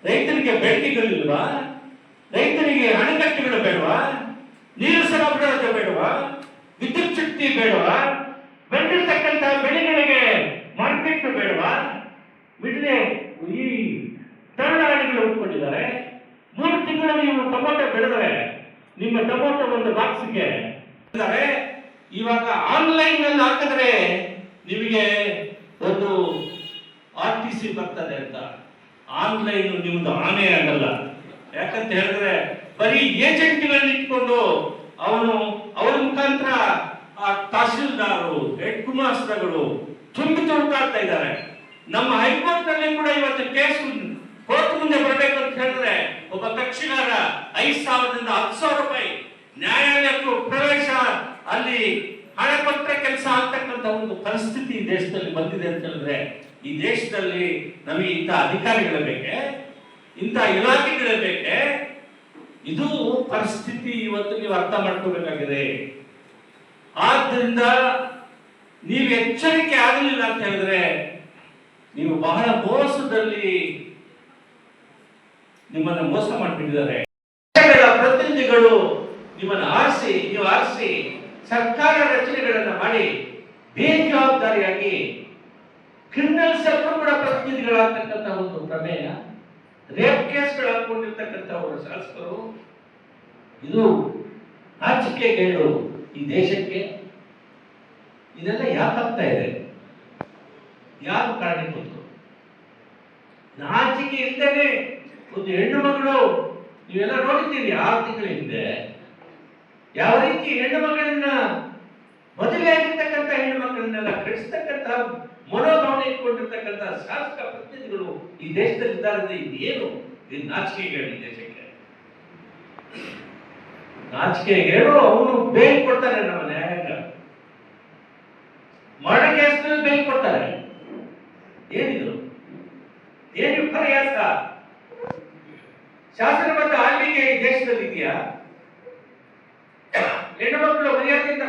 ರೈತರಿಗೆ ಬೇಡಿಕೆಗಳಿಲ್ವಾ? ರೈತರಿಗೆ ಅಣೆಕಟ್ಟುಗಳು ಬೇಡವಾ? ನೀರು ಸರಬರಾಜು ಬೇಡವಾ? ವಿದ್ಯುತ್ ಶಕ್ತಿ ಬೇಡವಾ? ಬೆಳೆದಿರ್ತಕ್ಕಂಥ ಬೆಳೆಗಳಿಗೆ ಮಾರ್ಕೆಟ್ ಬೇಡವಾ? ಬಿಡದೆ ಈ ತರಕಾರಿಗಳು ಉಟ್ಕೊಂಡಿದ್ದಾರೆ. 3 ತಿಂಗಳು ನೀವು ಟೊಮೊಟೊ ಬೆಳೆದರೆ ನಿಮ್ಮ ಟೊಮೊಟೊ ಒಂದು ಬಾಕ್ಸ್ಗೆ ಇವಾಗ ಆನ್ಲೈನ್ ನಲ್ಲಿ ಹಾಕಿದ್ರೆ ನಿಮಗೆ ಒಂದು RTC ಬರ್ತದೆ ಅಂತ. ಆನ್ಲೈನ್ ನಿಮ್ದು ಆನೆ ಆಗಲ್ಲ. ಯಾಕಂತ ಹೇಳಿದ್ರೆ ಬರೀ ಏಜೆಂಟ್ಗಳನ್ನ ಇಟ್ಕೊಂಡು ಅವರ ಮುಖಾಂತರ ಆ ತಹಶೀಲ್ದಾರರು, ಹೆಡ್ ಗುಮಾಸ್ತಗಳು ತುಂಬಿ ತುಳುಕಾಡ್ತಾ ಇದ್ದಾರೆ. ನಮ್ಮ ಹೈಕೋರ್ಟ್ ನಲ್ಲಿ ಕೂಡ ಇವತ್ತು ಕೇಸ್ ಕೋರ್ಟ್ ಮುಂದೆ ಬರಬೇಕು ಅಂತ ಹೇಳಿದ್ರೆ ಒಬ್ಬ ಕಕ್ಷಿಗಾರ 5,000ದಿಂದ 10,000 ರೂಪಾಯಿ ನ್ಯಾಯಾಲಯಕ್ಕೂ ಪ್ರವೇಶ, ಅಲ್ಲಿ ಹಣ ಕೊಟ್ಟರೆ ಕೆಲಸ ಆಗ್ತಕ್ಕಂಥ ಒಂದು ಪರಿಸ್ಥಿತಿ ಈ ದೇಶದಲ್ಲಿ ಬಂದಿದೆ ಅಂತ ಹೇಳಿದ್ರೆ ಈ ದೇಶದಲ್ಲಿ ನಮಗೆ ಇಂಥ ಅಧಿಕಾರಿಗಳು ಬೇಕೆ? ಇಂಥ ಇಲಾಖೆಗಳು ಬೇಕೆ? ಇದು ಪರಿಸ್ಥಿತಿ ಇವತ್ತು ನೀವು ಅರ್ಥ ಮಾಡ್ಕೋಬೇಕಾಗಿದೆ. ಆದ್ದರಿಂದ ನೀವು ಎಚ್ಚರಿಕೆ ಆಗಲಿಲ್ಲ ಅಂತ ಹೇಳಿದ್ರೆ ನೀವು ಬಹಳ ಮೋಸದಲ್ಲಿ ನಿಮ್ಮನ್ನು ಮೋಸ ಮಾಡಿಬಿಟ್ಟಿದ್ದಾರೆ. ಪ್ರತಿನಿಧಿಗಳು ನಿಮ್ಮನ್ನು ಆರಿಸಿ ಸರ್ಕಾರ ರಚನೆಗಳನ್ನ ಮಾಡಿ ಬೇಜವಾಬ್ದಾರಿಯಾಗಿ ಕ್ರಿಮಿನಲ್ ಸೆಲ್ ಕೂಡ ಪ್ರತಿನಿಧಿಗಳಾಗ್ತಕ್ಕಂಥ ಒಂದು ಪ್ರಮೇಯ, ರೇಪ್ ಕೇಸ್ಗಳು ಹಾಕೊಂಡಿರ್ತಕ್ಕಂಥ ಅವರು ಶಾಸಕರು. ಇದು ನಾಚಿಕೆಗೇಡು ಈ ದೇಶಕ್ಕೆ. ಇದೆಲ್ಲ ಯಾಕಾಗ್ತಾ ಇದೆ? ಯಾರು ಕಾರಣೀಭೂತರು? ನಾಚಿಕೆ ಇಲ್ಲದೇನೆ ಒಂದು ಹೆಣ್ಣು ಮಗಳು, ನೀವೆಲ್ಲ ನೋಡಿದ್ದೀರಿ 6 ತಿಂಗಳ ಹಿಂದೆ ಯಾವ ರೀತಿ ಹೆಣ್ಣು ಮಗಳನ್ನ, ಮದುವೆ ಆಗಿರ್ತಕ್ಕಂಥ ಹೆಣ್ಣು ಮಕ್ಕಳನ್ನೆಲ್ಲ ಕಳಿಸ್ತಕ್ಕಂಥ ಮನೋಭಾವನೆ ಇಟ್ಕೊಂಡಿರ್ತಕ್ಕಂಥ ಶಾಸಕ ಪ್ರತಿನಿಧಿಗಳು ಈ ದೇಶದಲ್ಲಿ ಇದ್ದಾರೆ. ಇದೇನು ಇದು ನಾಚಿಕೆಗೇಡು ಈ ದೇಶಕ್ಕೆ. ನಾಚಿಕೆಗೇಡು. ಅವನು ಬೇಲ್ ಕೊಡ್ತಾರೆ, ನಮ್ಮ ನ್ಯಾಯಾಂಗ ಮರ್ಡರ್ ಕೇಸ್ನಲ್ಲಿ ಬೇಲ್ ಕೊಡ್ತಾರೆ. ಏನಿದು? ಏನು ಪ್ರಯಾಸ? ಶಾಸನಬದ್ಧ ಆಳ್ವಿಕೆ ಈ ದೇಶದಲ್ಲಿ ಇದೆಯಾ? ಹೆಣ್ಣು ಮಕ್ಕಳು ಮರ್ಯಾದೆಯಿಂದ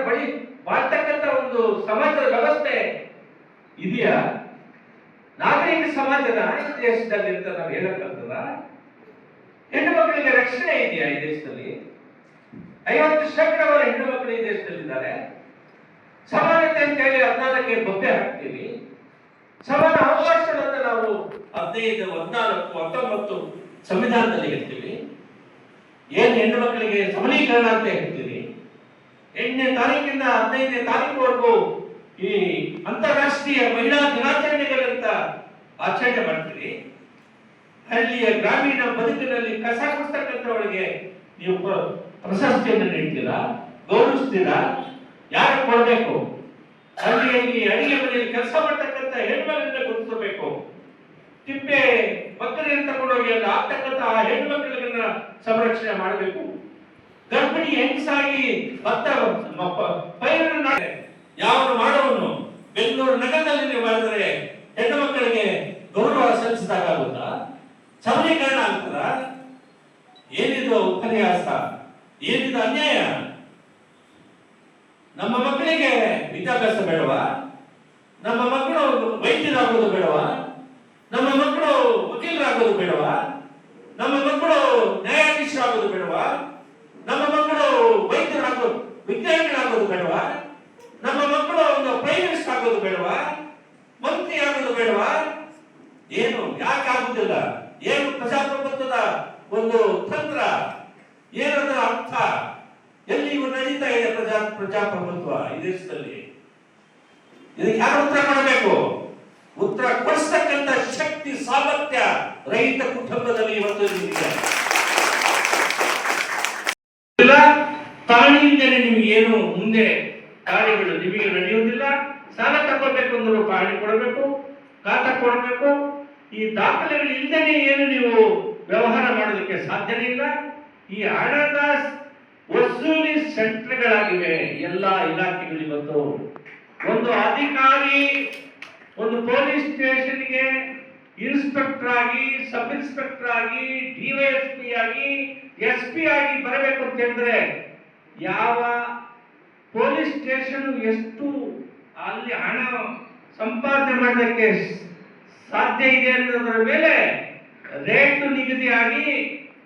ಬಾಳ್ತಕ್ಕಂಥ ಒಂದು ಸಮಾಜದ ವ್ಯವಸ್ಥೆ ಇದೆಯಾ? ನಾಗರಿಕ ಸಮಾಜದ ಈ ದೇಶದಲ್ಲಿ ಅಂತ ನಾವು ಹೇಳಕ್ಕಾಗ್ತದ? ಹೆಣ್ಣು ಮಕ್ಕಳಿಗೆ ರಕ್ಷಣೆ ಇದೆಯಾ ಈ ದೇಶದಲ್ಲಿ? 50% ಹೆಣ್ಣು ಮಕ್ಕಳು ಈ ದೇಶದಲ್ಲಿದ್ದಾರೆ. ಸಮಾನತೆ ಅಂತ ಹೇಳಿ 14ಕ್ಕೆ ಬೊಬ್ಬೆ ಹಾಕ್ತೀವಿ. ಸಮಾನ ಅವಕಾಶಗಳನ್ನ ನಾವು 15, 14, 19 ಸಂವಿಧಾನದಲ್ಲಿ ಹೇಳ್ತೀವಿ. ಏನು ಹೆಣ್ಣು ಮಕ್ಕಳಿಗೆ ಸಬಲೀಕರಣ ಅಂತ ಹೇಳ್ತೀವಿ. 8ನೇ ತಾರೀಕಿಂದ 15ನೇ ತಾರೀಕುವರೆಗೂ ಈ ಅಂತಾರಾಷ್ಟ್ರೀಯ ಮಹಿಳಾ ದಿನಾಚರಣೆಗಳಂತ ಆಚರಣೆ ಮಾಡ್ತೀರಿ. ಹಳ್ಳಿಯ ಗ್ರಾಮೀಣ ಬದುಕಿನಲ್ಲಿ ಕಸ ಗುಡಿಸ್ತಕ್ಕಂಥವಳಿಗೆ ನೀವು ಪ್ರಶಸ್ತಿಯನ್ನು ನೀಡ್ತೀರಾ, ಗೌರವಿಸ್ತೀರಾ? ಯಾರು ಕೊಡಬೇಕು? ಹಳ್ಳಿಯಲ್ಲಿ ಅಡಿಗೆ ಮನೆಯಲ್ಲಿ ಕೆಲಸ ಮಾಡ್ತಕ್ಕಂಥ ಹೆಣ್ಮಕ್ಳನ್ನ ಗುರುತಿಸಬೇಕು. ತಿಪ್ಪೆ ಮಕ್ಕಳನ್ನು ತಗೊಂಡೋಗಿ ಅಲ್ಲಿ ಆಗ್ತಕ್ಕಂಥ ಆ ಹೆಣ್ಮಕ್ಳನ್ನ ಸಂರಕ್ಷಣೆ ಮಾಡಬೇಕು. ಗರ್ಭಿಣಿ ಹೆಂಗಸಾಗಿ ಪೈರನ್ನು ಯಾವನು ಮಾಡೋನು ಬೆಂಗಳೂರು ನಗರದಲ್ಲಿ ನೀವು ಮಾಡಿದರೆ ಹೆಣ್ಣು ಮಕ್ಕಳಿಗೆ ಗೌರವ ಸಲ್ಲಿಸಿದಾಗುತ್ತಾ? ಸಬಲೀಕರಣ ಆಗ್ತದ? ಏನಿದು ಉಪನ್ಯಾಸ? ಏನಿದು ಅನ್ಯಾಯ? ನಮ್ಮ ಮಕ್ಕಳಿಗೆ ವಿದ್ಯಾಭ್ಯಾಸ ಬೇಡವಾ? ನಮ್ಮ ಮಕ್ಕಳು ವೈದ್ಯರಾಗೋದು ಬೇಡವಾ? ನಮ್ಮ ಮಕ್ಕಳು ವಕೀಲರಾಗೋದು ಬೇಡವಾ? ನಮ್ಮ ಮಕ್ಕಳು ನ್ಯಾಯಾಧೀಶರಾಗೋದು ಬೇಡವಾ? ನಮ್ಮ ಮಕ್ಕಳು ವೈದ್ಯರಾಗೋದು ವಿಜ್ಞಾನಿಗಳಾಗೋದು ಬೇಡವಾ? ನಮ್ಮ ಮಕ್ಕಳು ಒಂದು ಪ್ರೈಮ್ ಮಿನಿಸ್ಟರ್ ಆಗೋದು ಬೇಡವಾ? ಮಂತ್ರಿ ಆಗೋದು ಬೇಡವಾ? ಏನು ಯಾಕೆ ಆಗುದಿಲ್ಲ? ಏನು ಪ್ರಜಾಪ್ರಭುತ್ವದ ಒಂದು ತಂತ್ರ? ಏನದ ಅರ್ಥ? ಎಲ್ಲಿ ಇವು ನಡೀತಾ ಇದೆ ಪ್ರಜಾಪ್ರಭುತ್ವ ಈ ದೇಶದಲ್ಲಿ? ಇದಕ್ಕೆ ಯಾರು ಉತ್ತರ ಕೊಡಬೇಕು? ಉತ್ತರ ಕೊಡಿಸ್ತಕ್ಕಂಥ ಶಕ್ತಿ ಸಾಮರ್ಥ್ಯ ರೈತ ಕುಟುಂಬದಲ್ಲಿ ಇವತ್ತು ಇದೆ. ಪಾಣಿಯಿಂದಲೇ ನಿಮ್ಗೆ ಏನು ಮುಂದೆ ಕಾರ್ಯಗಳು ನಿಮಗೆ ನಡೆಯುವುದಿಲ್ಲ. ಸಾಲ ತಗೋಬೇಕು ಅಂದ್ರೂ ಪಾಣಿ ಕೊಡಬೇಕು, ಖಾತಾ ಕೊಡಬೇಕು. ಈ ದಾಖಲೆಗಳು ಇಲ್ಲದೇನೆ ಏನು ನೀವು ವ್ಯವಹಾರ ಮಾಡೋದಕ್ಕೆ ಸಾಧ್ಯನೇ ಇಲ್ಲ. ಈ ಹಣದ ವಸೂಲಿ ಸೆಂಟರ್ಗಳಾಗಿವೆ ಎಲ್ಲ ಇಲಾಖೆಗಳು. ಇವತ್ತು ಒಂದು ಅಧಿಕಾರಿ ಒಂದು ಪೊಲೀಸ್ ಸ್ಟೇಷನ್ಗೆ ಇನ್ಸ್ಪೆಕ್ಟರ್ ಆಗಿ, ಸಬ್ ಇನ್ಸ್ಪೆಕ್ಟರ್ ಆಗಿ, ಡಿವೈಎಸ್ಪಿ ಆಗಿ, SP ಆಗಿ ಬರಬೇಕು ಅಂತಂದ್ರೆ ಯಾವ ಪೊಲೀಸ್ ಸ್ಟೇಷನ್ ಎಷ್ಟು ಅಲ್ಲಿ ಹಣ ಸಂಪಾದನೆ ಮಾಡೋದಕ್ಕೆ ಸಾಧ್ಯ ಇದೆ ಅನ್ನೋದರ ಮೇಲೆ ರೇಟ್ ನಿಗದಿಯಾಗಿ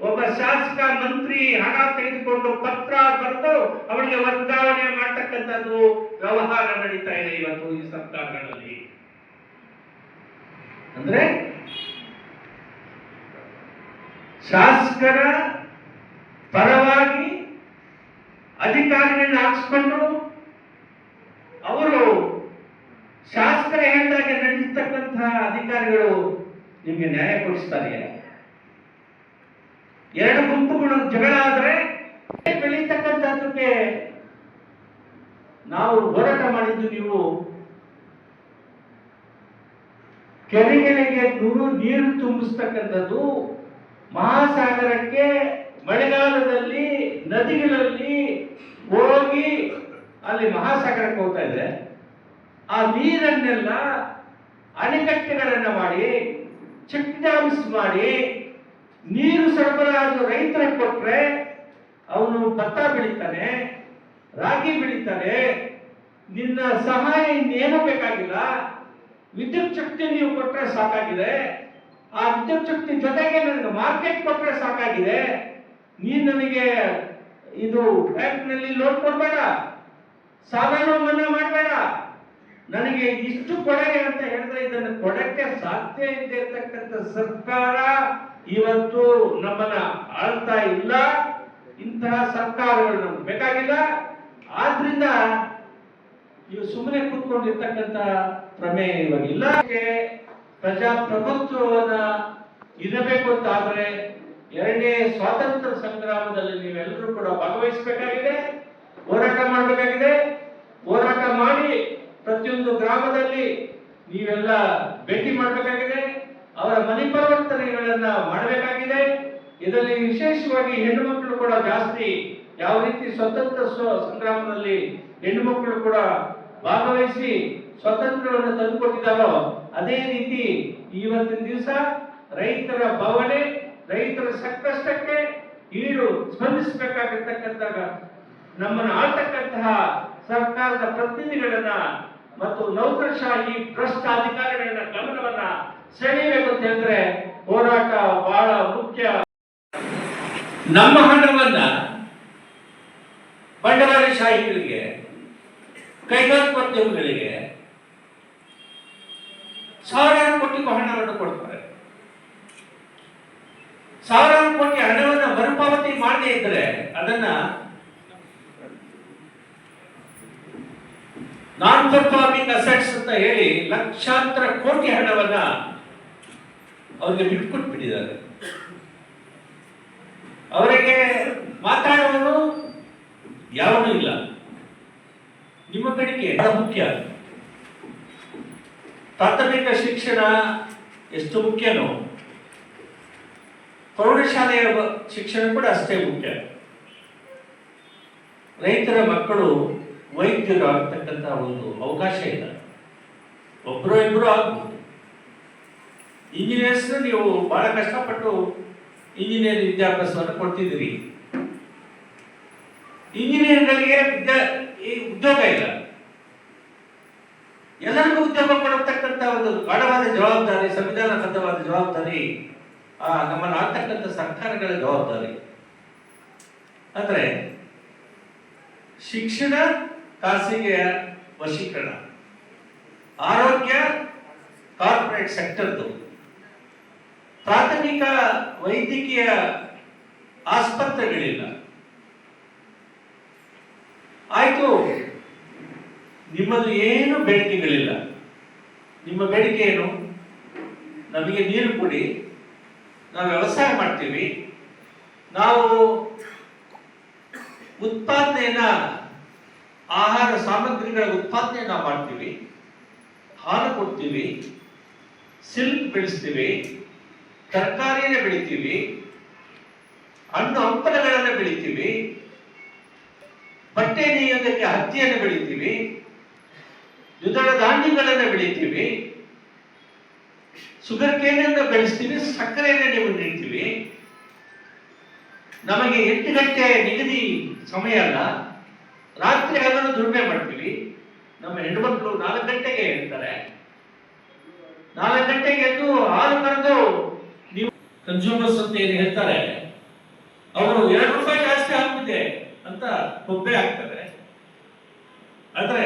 ಒಬ್ಬ ಶಾಸಕ ಮಂತ್ರಿ ಹಣ ತೆಗೆದುಕೊಂಡು ಪತ್ರ ಬರೆದು ಅವರಿಗೆ ವರ್ಗಾವಣೆ ಮಾಡ್ತಕ್ಕಂಥದ್ದು ವ್ಯವಹಾರ ನಡೀತಾ ಇದೆ ಇವತ್ತು ಈ ಸರ್ಕಾರಗಳಲ್ಲಿ. ಅಂದ್ರೆ ಶಾಸಕರ ಪರವಾಗಿ ಅಧಿಕಾರಿಗಳನ್ನ ಹಾಕಿಸ್ಕೊಂಡು ಅವರು ಶಾಸಕರ ಹೇಳಿದಾಗ ನಡೆಸತಕ್ಕಂತಹ ಅಧಿಕಾರಿಗಳು ನಿಮಗೆ ನ್ಯಾಯ ಕೊಡಿಸ್ತಾರೆ. ಎರಡು ಗುಂಪುಗಳು ಜಗಳ ಆದ್ರೆ ಬೆಳೀತಕ್ಕಂಥದ್ದಕ್ಕೆ ನಾವು ಹೋರಾಟ ಮಾಡಿದ್ದು. ನೀವು ಕೆರೆಗಳಿಗೆ ನೀರು ತುಂಬಿಸ್ತಕ್ಕಂಥದ್ದು, ಮಹಾಸಾಗರಕ್ಕೆ ಮಳೆಗಾಲದಲ್ಲಿ ನದಿಗಳಲ್ಲಿ ಹೋಗಿ ಅಲ್ಲಿ ಮಹಾಸಾಗರಕ್ಕೆ ಹೋಗ್ತಾ ಇದೆ. ಆ ನೀರನ್ನೆಲ್ಲ ಅಣೆಕಟ್ಟೆಗಳನ್ನ ಮಾಡಿ, ಚೆಕ್ ಡ್ಯಾಮ್ಸ್ ಮಾಡಿ, ನೀರು ಸರಬರಾಜು ರೈತರಿಗೆ ಕೊಟ್ರೆ ಅವನು ಭತ್ತ ಬೆಳೀತಾನೆ, ರಾಗಿ ಬೆಳೀತಾನೆ. ನಿನ್ನ ಸಹಾಯ ಇನ್ನೇನು ಬೇಕಾಗಿಲ್ಲ. ವಿದ್ಯುತ್ ಶಕ್ತಿ ನೀವು ಕೊಟ್ರೆ ಸಾಕಾಗಿದೆ. ಆ ವಿದ್ಯುತ್ ಶಕ್ತಿ ಜೊತೆಗೆ ನನಗೆ ಮಾರ್ಕೆಟ್ ಕೊಟ್ರೆ ಸಾಕಾಗಿದೆ. ನೀನು ನನಗೆ ಇದು ಬ್ಯಾಂಕ್ನಲ್ಲಿ ಲೋನ್ ಕೊಡಬೇಡ, ಸಾಲನೂ ಮನ್ನಾ ಮಾಡಬೇಡ, ನನಗೆ ಇಷ್ಟು ಕೊಡಗೆ ಅಂತ ಹೇಳಿದ್ರೆ ಇದನ್ನು ಕೊಡಕ್ಕೆ ಸಾಧ್ಯ ಇದೆ ಇರ್ತಕ್ಕಂಥ ಸರ್ಕಾರ ಇವತ್ತು ನಮ್ಮನ್ನ ಆಳ್ತಾ ಇಲ್ಲ. ಇಂತಹ ಸರ್ಕಾರಗಳು ನಮ್ಗೆ ಬೇಕಾಗಿಲ್ಲ. ಆದ್ರಿಂದ ನೀವು ಸುಮ್ಮನೆ ಕೂತ್ಕೊಂಡಿರ್ತಕ್ಕಂಥ ಪ್ರಮೇಯ ಇವಾಗಿಲ್ಲ. ಪ್ರಜಾಪ್ರಭುತ್ವವನ್ನ ಇರಬೇಕು ಅಂತ ಆದ್ರೆ ಎರಡನೇ ಸ್ವಾತಂತ್ರ್ಯ ಸಂಗ್ರಾಮದಲ್ಲಿ ನೀವೆಲ್ಲರೂ ಕೂಡ ಭಾಗವಹಿಸಬೇಕಾಗಿದೆ, ಹೋರಾಟ ಮಾಡಬೇಕಾಗಿದೆ. ಹೋರಾಟ ಮಾಡಿ ಪ್ರತಿಯೊಂದು ಗ್ರಾಮದಲ್ಲಿ ನೀವೆಲ್ಲ ಭೇಟಿ ಮಾಡಬೇಕಾಗಿದೆ, ಅವರ ಮನೆ ಪರಿವರ್ತನೆಗಳನ್ನ ಮಾಡಬೇಕಾಗಿದೆ. ಇದರಲ್ಲಿ ವಿಶೇಷವಾಗಿ ಹೆಣ್ಣು ಮಕ್ಕಳು ಕೂಡ ಜಾಸ್ತಿ ಯಾವ ರೀತಿ ಸ್ವತಂತ್ರ ಸಂಗ್ರಾಮದಲ್ಲಿ ಹೆಣ್ಣು ಮಕ್ಕಳು ಕೂಡ ಭಾಗವಹಿಸಿ ಸ್ವಾತಂತ್ರ್ಯವನ್ನು ತಂದುಕೊಟ್ಟಿದ್ದಾರೋ ಅದೇ ರೀತಿ ಇವತ್ತಿನ ದಿವಸ ರೈತರ ಭಾವನೆ, ರೈತರ ಸಂಕಷ್ಟಕ್ಕೆ ಈಡು ಸ್ಪಂದಿಸಬೇಕಾಗಿರ್ತಕ್ಕಂಥ ನಮ್ಮನ್ನು ಆಳ್ತಕ್ಕಂತಹ ಸರ್ಕಾರದ ಪ್ರತಿನಿಧಿಗಳನ್ನ ಮತ್ತು ನೌಕರಶಾಹಿ ಭ್ರಷ್ಟ ಅಧಿಕಾರಿಗಳನ್ನ ಗಮನವನ್ನ ಸೆಳೆಯಬೇಕು ಅಂತ ಹೇಳಿದ್ರೆ ಹೋರಾಟ ಬಹಳ ಮುಖ್ಯ. ನಮ್ಮ ಹಣವನ್ನ ಬಂಡವಾಳಶಾಹಿಗಳಿಗೆ, ಕೈಗಾರಿಕೋದ್ಯಮಿಗಳಿಗೆ ಸಾವಿರಾರು ಕೋಟಿ ಹಣವನ್ನು ಕೊಡ್ತಾರೆ. ಸಾವಿರಾರು ಕೋಟಿ ಹಣವನ್ನು ಮರುಪಾವತಿ ಮಾಡದೇ ಇದ್ರೆ ಅದನ್ನ ನಾನ್ ಪರ್ಫಾರ್ಮಿಂಗ್ ಅಸೆಟ್ಸ್ ಅಂತ ಹೇಳಿ ಲಕ್ಷಾಂತರ ಕೋಟಿ ಹಣವನ್ನ ಅವ್ರಿಗೆ ಬಿಟ್ಕೊಟ್ಬಿಟ್ಟಿದ್ದಾರೆ. ಅವರಿಗೆ ಮಾತಾಡುವವರು ಯಾವನೂ ಇಲ್ಲ. ನಿಮ್ಮ ಕಡೆಗೆ ಬಹಳ ಮುಖ್ಯ. ಪ್ರಾಥಮಿಕ ಶಿಕ್ಷಣ ಎಷ್ಟು ಮುಖ್ಯನೋ ಪ್ರೌಢಶಾಲೆಯ ಶಿಕ್ಷಣ ಕೂಡ ಅಷ್ಟೇ ಮುಖ್ಯ. ರೈತರ ಮಕ್ಕಳು ವೈದ್ಯರು ಆಗ್ತಕ್ಕಂಥ ಒಂದು ಅವಕಾಶ ಇಲ್ಲ. ಒಬ್ಬರು ಇಬ್ಬರು ಆಗ್ಬೋದು. ಇಂಜಿನಿಯರ್ಸ್ ನೀವು ಬಹಳ ಕಷ್ಟಪಟ್ಟು ಇಂಜಿನಿಯರ್ ವಿದ್ಯಾಭ್ಯಾಸವನ್ನು ಕೊಡ್ತಿದ್ದೀರಿ. ಇಂಜಿನಿಯರ್ಗಳಿಗೆ ಉದ್ಯೋಗ ಇಲ್ಲ. ಎಲ್ಲರಿಗೂ ಉದ್ಯೋಗ ಕೊಡತಕ್ಕಂಥ ಒಂದು ಗಾಢವಾದ ಜವಾಬ್ದಾರಿ, ಸಂವಿಧಾನಬದ್ಧವಾದ ಜವಾಬ್ದಾರಿ ನಮ್ಮನ್ನು ಆಗ್ತಕ್ಕಂಥ ಸರ್ಕಾರಗಳ ಜವಾಬ್ದಾರಿ. ಅಂದ್ರೆ ಶಿಕ್ಷಣ ಖಾಸಗಿಯ ವಶೀಕರಣ, ಆರೋಗ್ಯ ಕಾರ್ಪೊರೇಟ್ ಸೆಕ್ಟರ್ದು, ಪ್ರಾಥಮಿಕ ವೈದ್ಯಕೀಯ ಆಸ್ಪತ್ರೆಗಳಿಲ್ಲ. ಆಯ್ತು, ನಿಮ್ಮದು ಏನು ಬೇಡಿಕೆಗಳಿಲ್ಲ. ನಿಮ್ಮ ಬೇಡಿಕೆ ಏನು? ನಮಗೆ ನೀರು ಕೊಡಿ, ನಾವು ವ್ಯವಸಾಯ ಮಾಡ್ತೀವಿ, ನಾವು ಉತ್ಪಾದನೆಯನ್ನ, ಆಹಾರ ಸಾಮಗ್ರಿಗಳ ಉತ್ಪಾದನೆಯನ್ನ ಮಾಡ್ತೀವಿ, ಹಾಲು ಕೊಡ್ತೀವಿ, ಸಿಲ್ಕ್ ಬೆಳೆಸ್ತೀವಿ, ತರಕಾರಿನ ಬೆಳಿತೀವಿ, ಹಣ್ಣು ಹಂಪಲಗಳನ್ನು ಬೆಳಿತೀವಿ, ಬಟ್ಟೆ ನೇಯೋದಕ್ಕೆ ಹತ್ತಿಯನ್ನು ಬೆಳಿತೀವಿ, ದ್ವಿದಳ ಧಾನ್ಯಗಳನ್ನು ಬೆಳಿತೀವಿ, ಶುಗರ್ ಕೇನನ್ನು ಬೆಳೆಸ್ತೀವಿ, ಸಕ್ಕರೆಯನ್ನು ನೀವು ನೀಡ್ತೀವಿ. ನಮಗೆ 8 ಗಂಟೆ ನಿಗದಿ ಸಮಯ ಅಲ್ಲ, ರಾತ್ರಿ ಹಗಲು ದುಡಿಮೆ ಮಾಡ್ತೀವಿ. ನಮ್ಮ ಹೆಣ್ಮಕ್ಳು 4 ಗಂಟೆಗೆ ಹೇಳ್ತಾರೆ. 4 ಗಂಟೆಗೆ ಎದ್ದು ಹಾಲು ಕರೆದು ನೀವು ಕನ್ಸ್ಯೂಮರ್ಸ್ ಅಂತ ಏನು ಹೇಳ್ತಾರೆ, ಅವರು 2 ರೂಪಾಯಿ ಜಾಸ್ತಿ ಆಗ್ತಿದೆ ಅಂತ ಕೊಬ್ಬೆ ಆಗ್ತದೆ. ಆದ್ರೆ